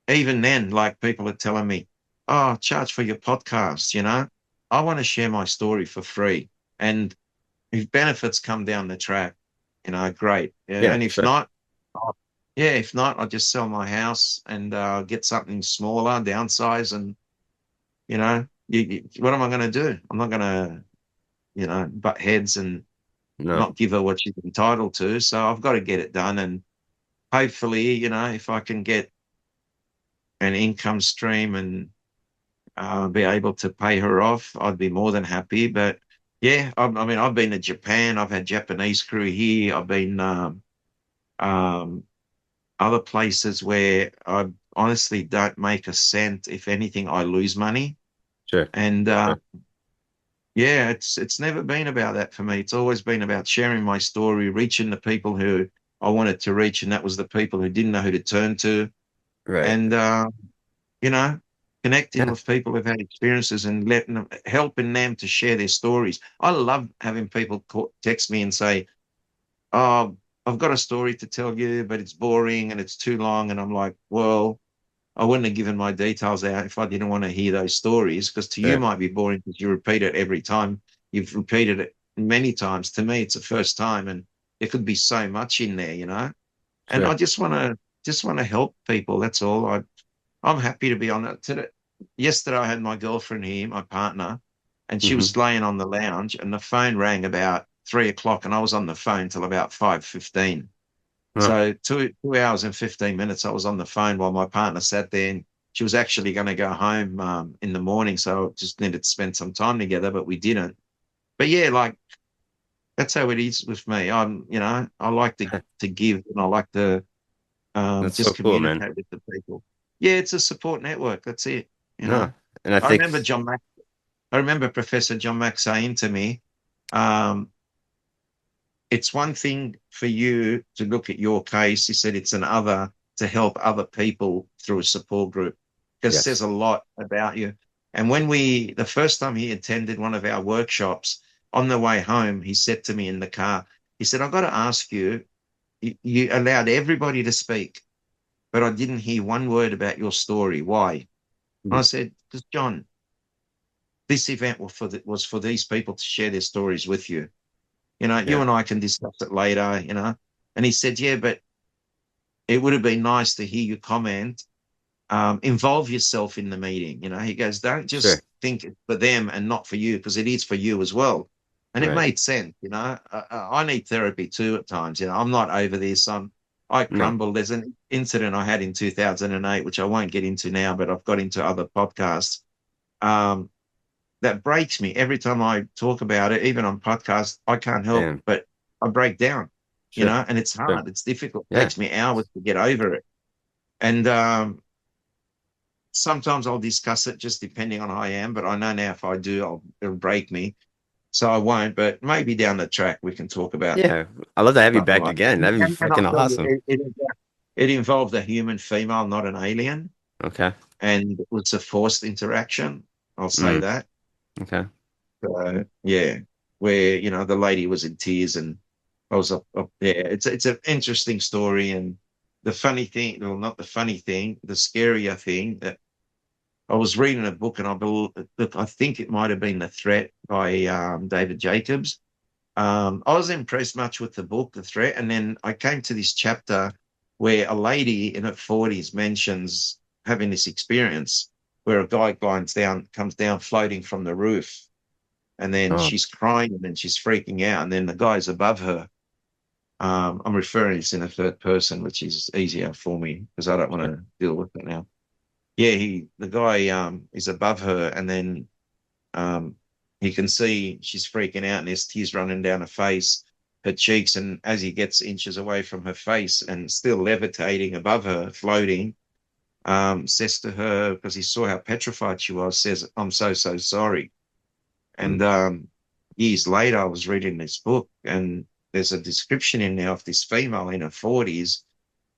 even then, like people are telling me, oh, charge for your podcast, I want to share my story for free. And if benefits come down the track, great. Yeah, Yeah, and if sure. not, yeah, if not, I'll just sell my house and get something smaller, downsize, and what am I going to do? I'm not going to, butt heads and No. not give her what she's entitled to. So I've got to get it done, and hopefully, if I can get an income stream and be able to pay her off, I'd be more than happy. But yeah, I mean, I've been to Japan. I've had Japanese crew here. I've been um, other places where I honestly don't make a cent. If anything, I lose money. Sure. And Sure. yeah, it's never been about that for me. It's always been about sharing my story, reaching the people who I wanted to reach, and that was the people who didn't know who to turn to. Right. And you know, connecting Yeah. with people who've had experiences and letting them, helping them to share their stories. I love having people text me and say, "Oh, I've got a story to tell you, but it's boring and it's too long." And I'm like, "Well, I wouldn't have given my details out if I didn't want to hear those stories, because to you Sure. might be boring because you repeat it every time. You've repeated it many times. To me, it's the first time, and there could be so much in there. And I Sure. just want to help people. That's all. I'm happy to be on it. Yesterday, I had my girlfriend here, my partner, and she Hmm. was laying on the lounge, and the phone rang about 3 o'clock, and I was on the phone till about 5:15. Huh. So 2 hours and 15 minutes, I was on the phone while my partner sat there, and she was actually going to go home in the morning, so just needed to spend some time together, but we didn't. But yeah, like that's how it is with me. I like to give, and I like to That's so just cool, man. communicate with the people. Yeah, it's a support network. That's it. You know, No. And I I think remember I remember Professor John Mack saying to me, um, it's one thing for you to look at your case. He said it's another to help other people through a support group because it says Yes. a lot about you. And the first time he attended one of our workshops on the way home, he said to me in the car, he said, "I got to ask you, you allowed everybody to speak, but I didn't hear one word about your story. Why?" And I Mhm. said, "Because John, this event was for these people to share their stories with you. You Yeah. and I can discuss it later. And he said, "Yeah, but it would have been nice to hear you comment, involve yourself in the meeting." He goes, "Don't Sure. just think it's for them and not for you, because it is for you as well." And it Right. made sense. I need therapy too at times. I'm not over this. I No. crumble. There's an incident I had in 2008, which I won't get into now, but I've got into other podcasts. Um, that breaks me every time I talk about it, even on podcasts. I can't help Damn. but I break down, Sure. and it's Sure. hard. It's difficult. It Yeah. takes me hours to get over it. And sometimes I'll discuss it just depending on how I am. But I know now if I do, it'll break me. So I won't. But maybe down the track we can talk about Yeah. I'd love to have you something back like again. that. That'd be And I'll freaking tell you, awesome. it involved a human female, not an alien. Okay. And it was a forced interaction. I'll say Mm. that. Okay. Yeah, where the lady was in tears, and I was up there. It's an interesting story, and the funny thing, well, not the funny thing, the scarier thing, that I was reading a book, and I think it might have been The Threat by David Jacobs. I was impressed much with the book, The Threat, and then I came to this chapter where a lady in her 40s mentions having this experience where a guy comes down floating from the roof, and then Oh, she's crying, and then she's freaking out, and then the guy's above her. I'm referring this in a third person, which is easier for me because I don't want sure. to deal with it now. Yeah, the guy is above her, and then um, he can see she's freaking out, and there's tears running down her face, her cheeks, and as he gets inches away from her face and still levitating above her, floating, says to her, because he saw how petrified she was, says, "I'm so, so sorry." Mm. And years later, I was reading this book, and there's a description in there of this female in her 40s,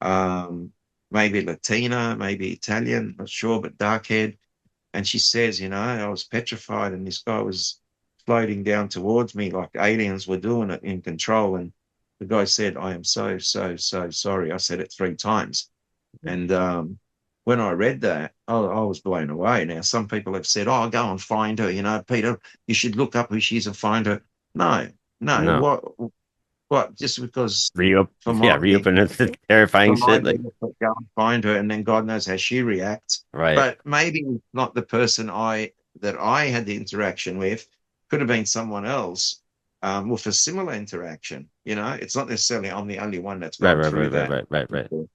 um, maybe Latina, maybe Italian, not sure, but dark haired. And she says, "I was petrified, and this guy was floating down towards me like aliens were doing it in control." And the guy said, "I am so, so, so sorry." I said it 3 times. And when I read that, I was blown away. Now, some people have said, "Oh, go and find her. Peter, you should look up who she is and find her." No, no. No. What? Just because Reop for yeah, my reopen the for terrifying my shit. Like, benefit, go and find her, and then God knows how she reacts. right. But maybe not the person that I had the interaction with. Could have been someone else with a similar interaction. It's not necessarily I'm the only one that's Right, gone right, through right, right, that. right, right, right, right.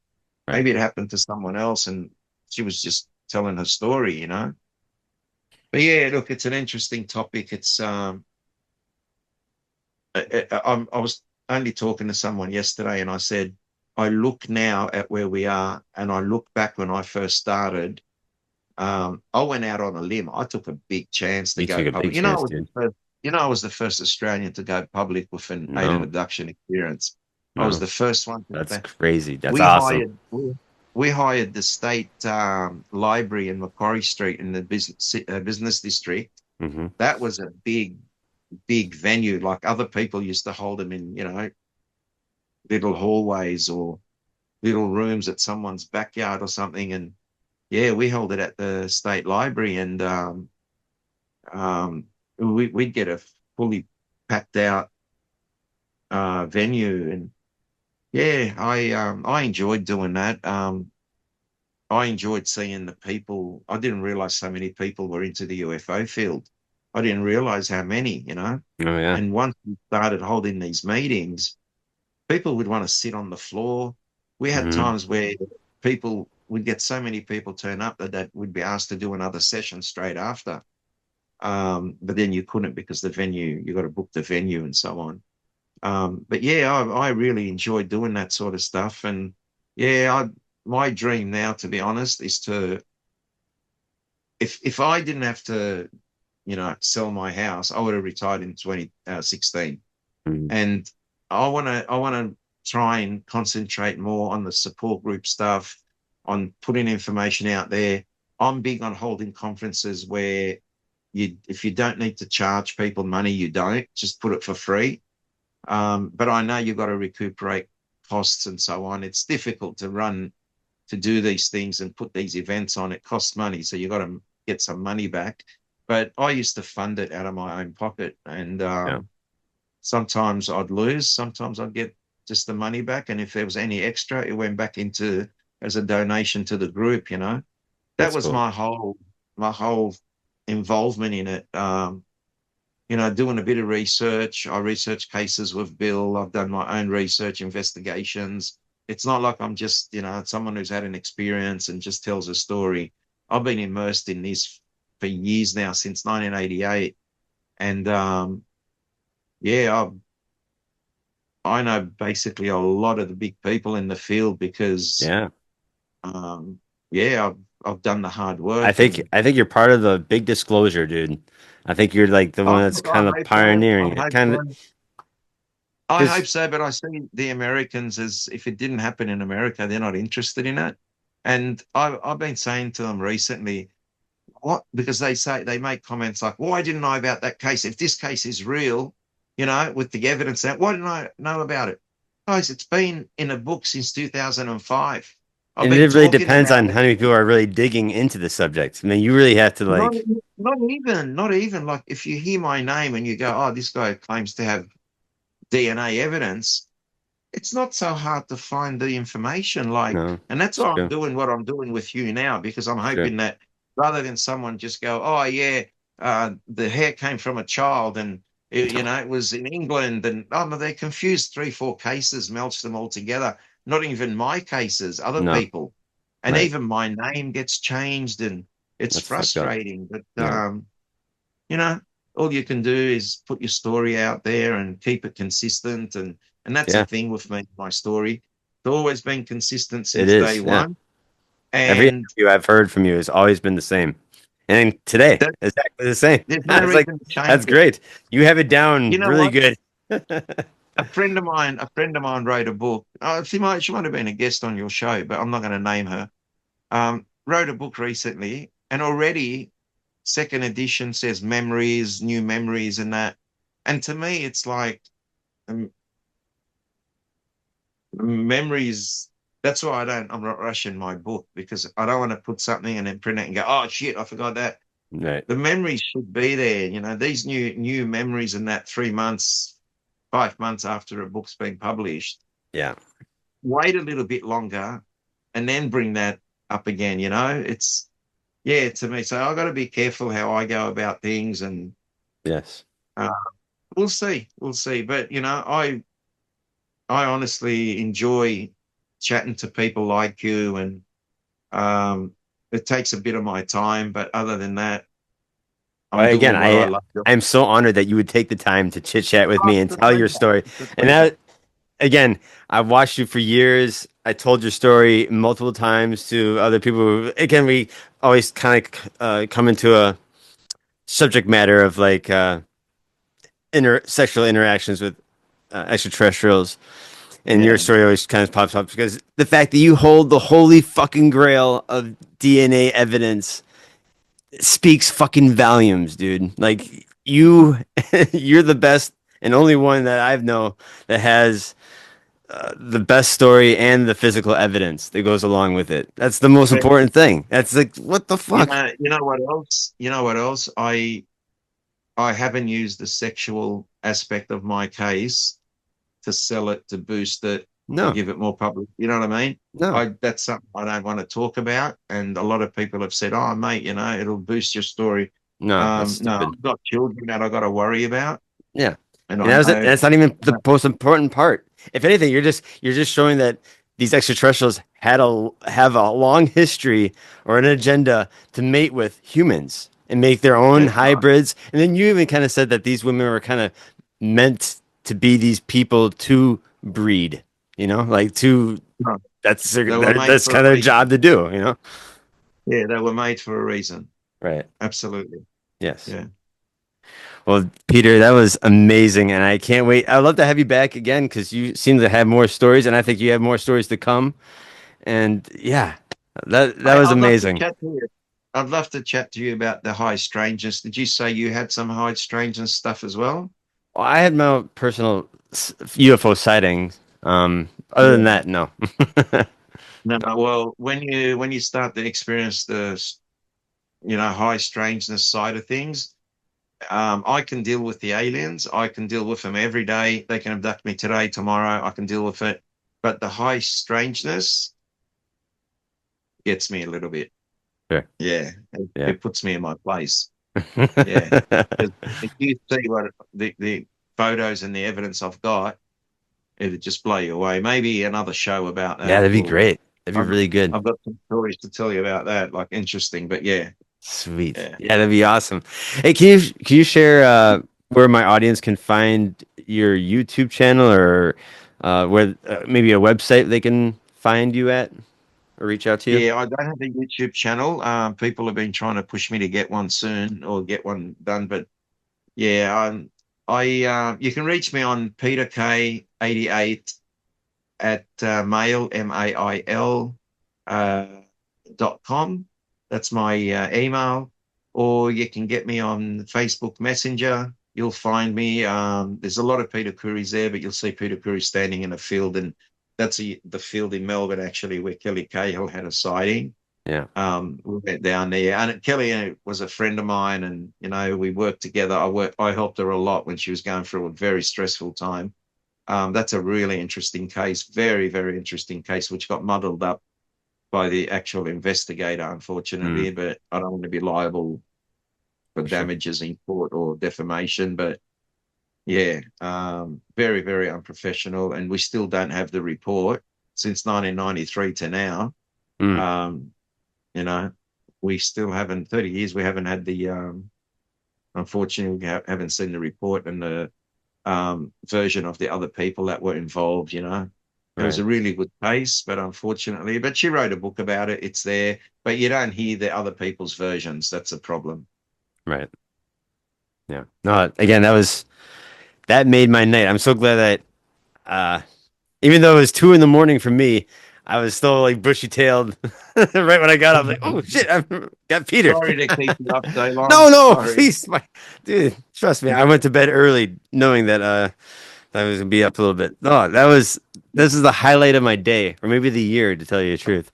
Maybe it happened to someone else, and she was just telling her story. But yeah, look, it's an interesting topic. It's I was only talking to someone yesterday, and I said, I look now at where we are, and I look back when I first started. I went out on a limb. I took a big chance to You go took a big public. chance, dude. I was the first Australian to go public with an alien No, abduction experience. I was no. the first one That's to. crazy. That's We awesome. hired we hired the state library in Macquarie Street in the business district. Hmm. That was a big, big venue. Like other people used to hold them in, little hallways or little rooms at someone's backyard or something. And yeah, we held it at the state library, and um, we'd get a fully packed out venue. And yeah, I enjoyed doing that. I enjoyed seeing the people. I didn't realize so many people were into the UFO field. I didn't realize how many. Oh yeah. And once we started holding these meetings, people would want to sit on the floor. We had Hmm. times where people would get so many people turn up that would be asked to do another session straight after. But then you couldn't because you got to book the venue and so on. But yeah, I really enjoyed doing that sort of stuff. And yeah, my dream now, to be honest, is to, if I didn't have to, sell my house, I would have retired in 2016. Hmm. And I want to try and concentrate more on the support group stuff, on putting information out there. I'm big on holding conferences where if you don't need to charge people money, you don't. Just put it for free. But I know you've got to recuperate costs and so on. It's difficult to do these things and put these events on. It costs money, so you've got to get some money back. But I used to fund it out of my own pocket, and Yeah, sometimes I'd lose, sometimes I'd get just the money back, and if there was any extra, it went back into as a donation to the group. That that's was cool. my whole involvement in it. Doing a bit of research. I research cases with Bill. I've done my own research investigations. It's not like I'm just, someone who's had an experience and just tells a story. I've been immersed in this for years now, since 1988. And yeah, I know basically a lot of the big people in the field because, Yeah. um, yeah, I've done the hard I work. think And I think you're part of the big disclosure, dude. I think you're like the one that's I kind of hope so. pioneering it. Kind of I hope because so, but I see the Americans as, if it didn't happen in America, they're not interested in it. And I've been saying to them recently, what? Because they make comments like, "Why didn't I know about that case? If this case is real, with the evidence, that why didn't I know about it?" Guys, it's been in a book since 2005. I've and been it really talking depends about on how it. many people are really digging into the subject. I mean, you really have to Not, like not even like, if you hear my name and you go, "Oh, this guy claims to have DNA evidence." It's not so hard to find the information. no, And that's it's why I'm true. doing what I'm doing with you now, because I'm It's true. hoping that rather than someone just go, "Oh yeah, the hair came from a child and it was in England," and oh no, they confused three, four cases, melts them all together. Not even my cases, other No, people, and right. even my name gets changed, and it's That's fucked up. frustrating. But Yeah. you know, all you can do is put your story out there and keep it consistent. And that's the Yeah, thing with me, my story. It's always been consistent it since day is. Yeah. one. Every And interview I've heard from you has always been the same. And today, that exactly the same. there's no I was like, reason to change that's it. great. You have it You down know really what? good. A friend of mine wrote a book. She might have been a guest on your show, but I'm not going to name her. Wrote a book recently, and already second edition says memories, new memories, and that. And to me, it's like, um, memories. That's why I'm not rushing my book, because I don't want to put something and then print it and go, "Oh shit, I forgot that." Right. The memories should be there. These new memories in that 3 months, 5 months after a book's been published. Yeah. Wait a little bit longer and then bring that up again. It's, yeah, to me. So I've got to be careful how I go about things, and Yes. uh, we'll see. But I honestly enjoy chatting to people like you, and um, it takes a bit of my time, but other than that, I'm Well, again, doing what I love. I'm so honored that you would take the time to chit chat with Oh, me and it's a tell your pleasure. story. It's a And pleasure. that again, I've watched you for years. I told your story multiple times to other people. Again, we always kind of come into a subject matter of like sexual interactions with extraterrestrials, and your Yeah, story always kind of pops up because the fact that you hold the holy fucking grail of DNA evidence speaks fucking volumes, dude. Like you, you're the best and only one that I've know that has the best story and the physical evidence that goes along with it. That's the most but important thing. That's like, what the fuck? you know what else? You know what else? I haven't used the sexual aspect of my case to sell it, to boost it, to No, give it more public. You know what I mean? no, That's something I don't want to talk about. And a lot of people have said, "Oh, mate, it'll boost your story." no, that's No, stupid. I've got children that I've got to worry about, Yeah. and And I know. that's not even the most important part. If anything, you're just showing that these extraterrestrials have a long history or an agenda to mate with humans and make their own That's right. hybrids. And then you even kind of said that these women were kind of meant to be these people to breed, like to No, they were made that's for a kind of their reason. job to do. Yeah, they were made for a reason. Right. Absolutely. Yes. Yeah. Well, Peter, that was amazing, and I can't wait. I'd love to have you back again because you seem to have more stories, and I think you have more stories to come. And yeah, that was I'd love to amazing. chat to you. I'd love to chat to you about the high strangeness. Did you say you had some high strangeness stuff as well? Well, I had my own personal UFO sightings. Other than Yeah. that, no. No, well, when you start to experience the high strangeness side of things, I can deal with the aliens. I can deal with them every day. They can abduct me today, tomorrow. I can deal with it. But the high strangeness gets me a little bit. Sure. Yeah, Yeah. it puts me in my place. Yeah, 'cause if you see what the photos and the evidence I've got, it'd just blow you away. Maybe another show about Yeah, that. that'd be Will great. That'd be I've, really good. I've got some stories to tell you about that, like interesting. But yeah, Sweet. yeah, Yeah, that'd be awesome. Hey, can you share where my audience can find your YouTube channel or where maybe a website they can find you at or reach out to you? yeah. I don't have a YouTube channel. People have been trying to push me to get one soon or get one done, but yeah, you can reach me on Peter K88 at mail uh, .com. That's my email, or you can get me on Facebook Messenger. You'll find me. There's a lot of Peter Khoury's there, but you'll see Peter Khoury standing in a field, and that's the field in Melbourne actually where Kelly Cahill had a sighting. Yeah, We went down there, and Kelly was a friend of mine, and we worked together. I helped her a lot when she was going through a very stressful time. That's a really interesting case, very, very interesting case, which got muddled up by the actual investigator, mm, unfortunately. But I don't want to be liable for for sure. damages in court or defamation. But yeah, very, very unprofessional. And we still don't have the report since 1993 to now. Mm, Um, you know, we still haven't, 30 years, we haven't had unfortunately, we haven't seen the report and the version of the other people that were involved. It was right, a really good case, but unfortunately, but she wrote a book about it. It's there, but you don't hear the other people's versions. That's a problem. right. Yeah. No, again, that made my night. I'm so glad that even though it was 2 in the morning for me, I was still like bushy tailed. Right when I got up, like, oh shit, I've got Peter. Sorry to keep you up so long. No, no, Sorry. please, my dude, trust me. I went to bed early knowing that I was gonna be up a little bit. No, this is the highlight of my day, or maybe the year, to tell you the truth.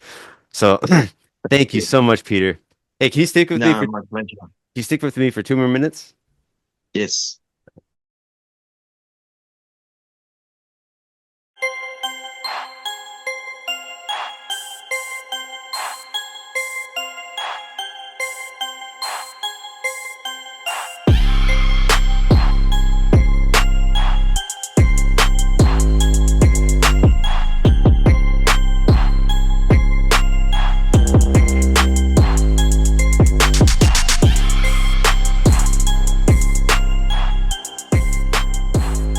So, thank you Yeah. so much, Peter. Hey, can No, my pleasure. you stick with me for 2 more minutes? Yes.